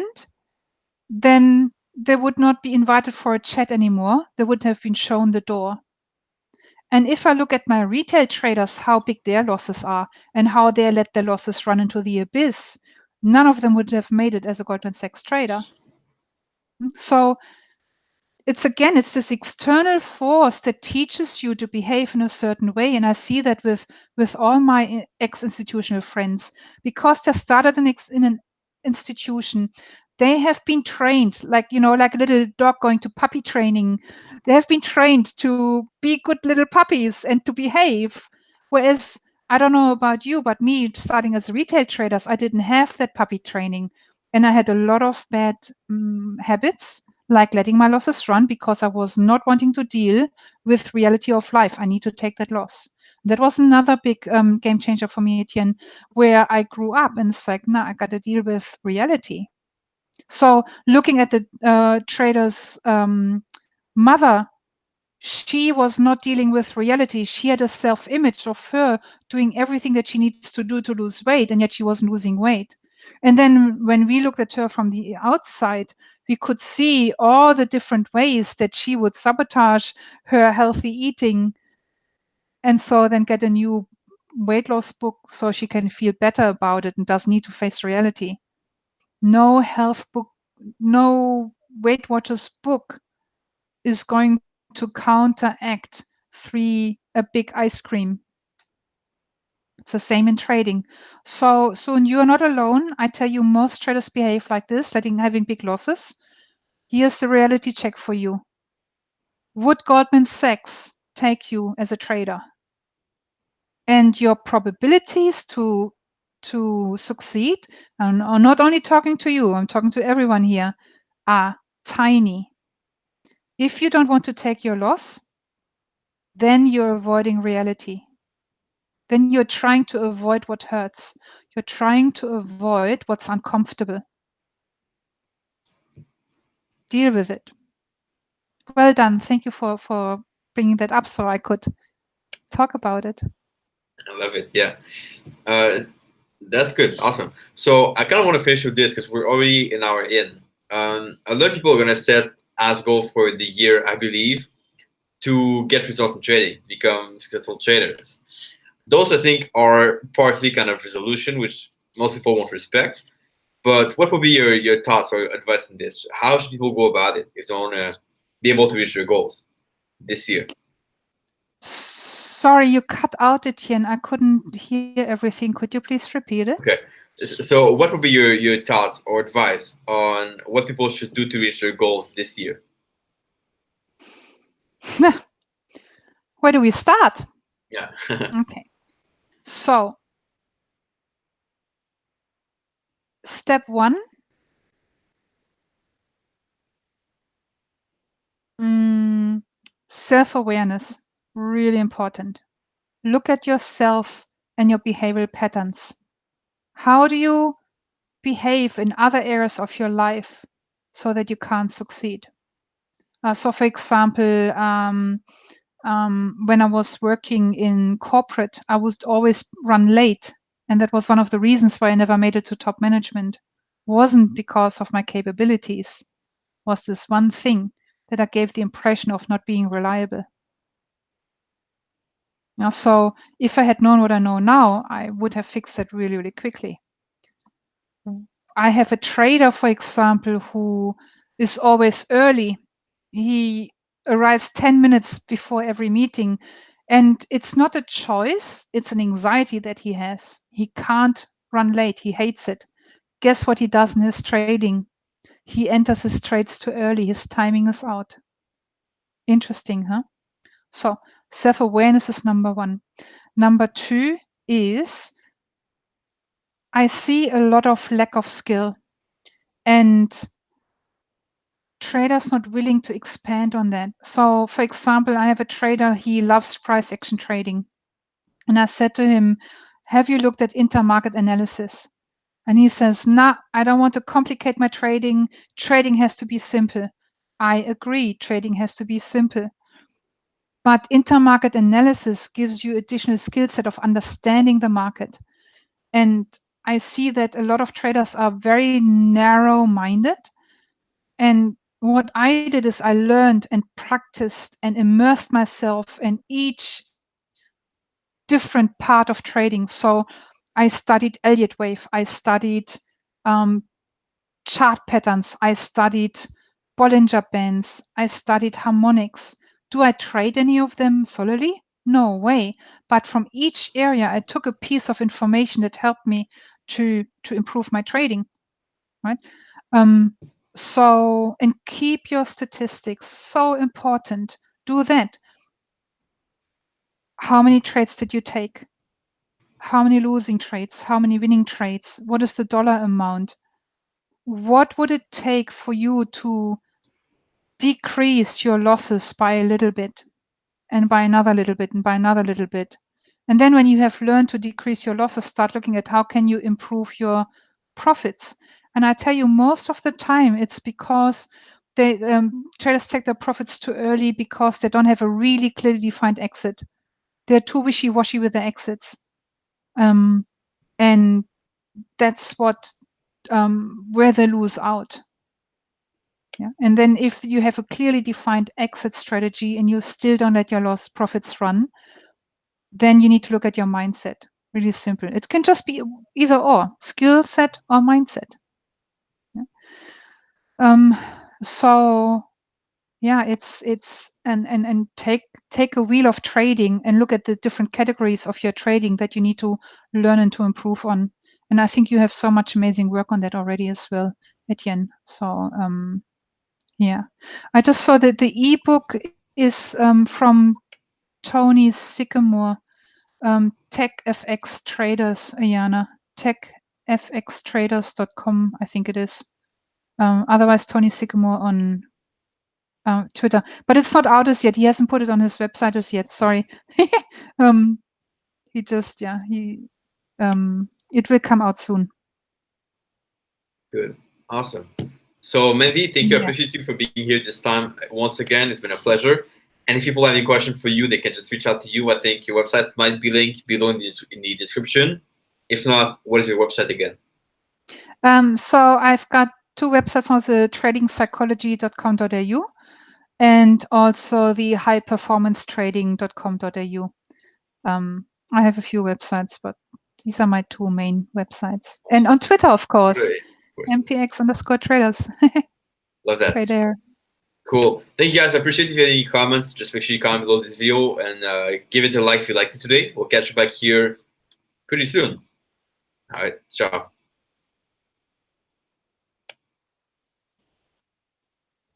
then they would not be invited for a chat anymore. They would have been shown the door. And if I look at my retail traders, how big their losses are and how they let their losses run into the abyss, none of them would have made it as a Goldman Sachs trader. So it's this external force that teaches you to behave in a certain way. And I see that with all my ex-institutional friends, because they started in an institution, they have been trained like a little dog going to puppy training. They have been trained to be good little puppies and to behave. Whereas I don't know about you, but me starting as retail traders, I didn't have that puppy training. And I had a lot of bad habits, like letting my losses run because I was not wanting to deal with reality of life. I need to take that loss. That was another big game changer for me, Etienne, where I grew up and it's like, nah, I got to deal with reality. So looking at the trader's mother, she was not dealing with reality. She had a self-image of her doing everything that she needs to do to lose weight, and yet she wasn't losing weight. And then when we looked at her from the outside, we could see all the different ways that she would sabotage her healthy eating, and so then get a new weight loss book so she can feel better about it and doesn't need to face reality. No health book, no Weight Watchers book is going to counteract a big ice cream. It's the same in trading. So you're not alone. I tell you, most traders behave like this, having big losses. Here's the reality check for you. Would Goldman Sachs take you as a trader? And your probabilities to succeed, and I'm not only talking to you, I'm talking to everyone here, are tiny. If you don't want to take your loss, then you're avoiding reality. Then you're trying to avoid what hurts. You're trying to avoid what's uncomfortable. Deal with it. Well done. Thank you for bringing that up so I could talk about it. I love it. Yeah. That's good. Awesome. So I kind of want to finish with this because we're already an hour in. A lot of people are going to set as goal for the year, I believe, to get results in trading, become successful traders. Those, I think, are partly kind of resolution, which most people won't respect. But what would be your thoughts or advice on this? How should people go about it if they want to be able to reach their goals this year? Sorry, you cut out, Etienne. I couldn't hear everything. Could you please repeat it? Okay. So what would be your thoughts or advice on what people should do to reach their goals this year? Where do we start? Yeah. Okay. So, step one, self-awareness, really important. Look at yourself and your behavioral patterns. How do you behave in other areas of your life so that you can't succeed? So, for example, when I was working in corporate, I would always run late. And that was one of the reasons why I never made it to top management. Wasn't because of my capabilities, was this one thing that I gave the impression of not being reliable. Now, so if I had known what I know now, I would have fixed that really, really quickly. I have a trader, for example, who is always early. He arrives 10 minutes before every meeting. And it's not a choice, it's an anxiety that he has. He can't run late, he hates it. Guess what he does in his trading? He enters his trades too early, his timing is out. Interesting, huh? So, self awareness is number one. Number two is I see a lot of lack of skill. And traders not willing to expand on that. So, for example, I have a trader, he loves price action trading. And I said to him, have you looked at intermarket analysis? And he says, nah, I don't want to complicate my trading. Trading has to be simple. I agree, trading has to be simple. But intermarket analysis gives you additional skill set of understanding the market. And I see that a lot of traders are very narrow-minded. And what I did is I learned and practiced and immersed myself in each different part of trading. So I studied Elliott wave, I studied chart patterns, I studied Bollinger Bands, I studied harmonics. Do I trade any of them solely? No way. But from each area, I took a piece of information that helped me to improve my trading, right? So, and keep your statistics, so important. Do that. How many trades did you take? How many losing trades? How many winning trades? What is the dollar amount? What would it take for you to decrease your losses by a little bit and by another little bit and by another little bit? And then when you have learned to decrease your losses, start looking at how can you improve your profits. And I tell you, most of the time, it's because they traders take their profits too early because they don't have a really clearly defined exit. They're too wishy-washy with their exits. And that's what where they lose out. Yeah. And then if you have a clearly defined exit strategy and you still don't let your loss profits run, then you need to look at your mindset. Really simple. It can just be either or, skill set or mindset. Yeah. So yeah, it's and take a wheel of trading and look at the different categories of your trading that you need to learn and to improve on. And I think you have so much amazing work on that already as well, Etienne. So yeah, I just saw that the ebook is from Tony Sycamore, Tech FX Traders, Ayana, techfxtraders.com, I think it is. Otherwise, Tony Sycamore on Twitter, but it's not out as yet. He hasn't put it on his website as yet. Sorry. He just, yeah, it will come out soon. Good. Awesome. So, Mandi, thank you. I Yeah. appreciate you for being here this time. Once again, it's been a pleasure. And if people have any questions for you, they can just reach out to you. I think your website might be linked below in the description. If not, what is your website again? So I've got two websites on the tradingpsychology.com.au and also the highperformancetrading.com.au. I have a few websites, but these are my two main websites. And on Twitter, of course, MPX_traders. Love that. Right there. Cool. Thank you guys. I appreciate if you have any comments. Just make sure you comment below this video and give it a like if you liked it today. We'll catch you back here pretty soon. All right. Ciao.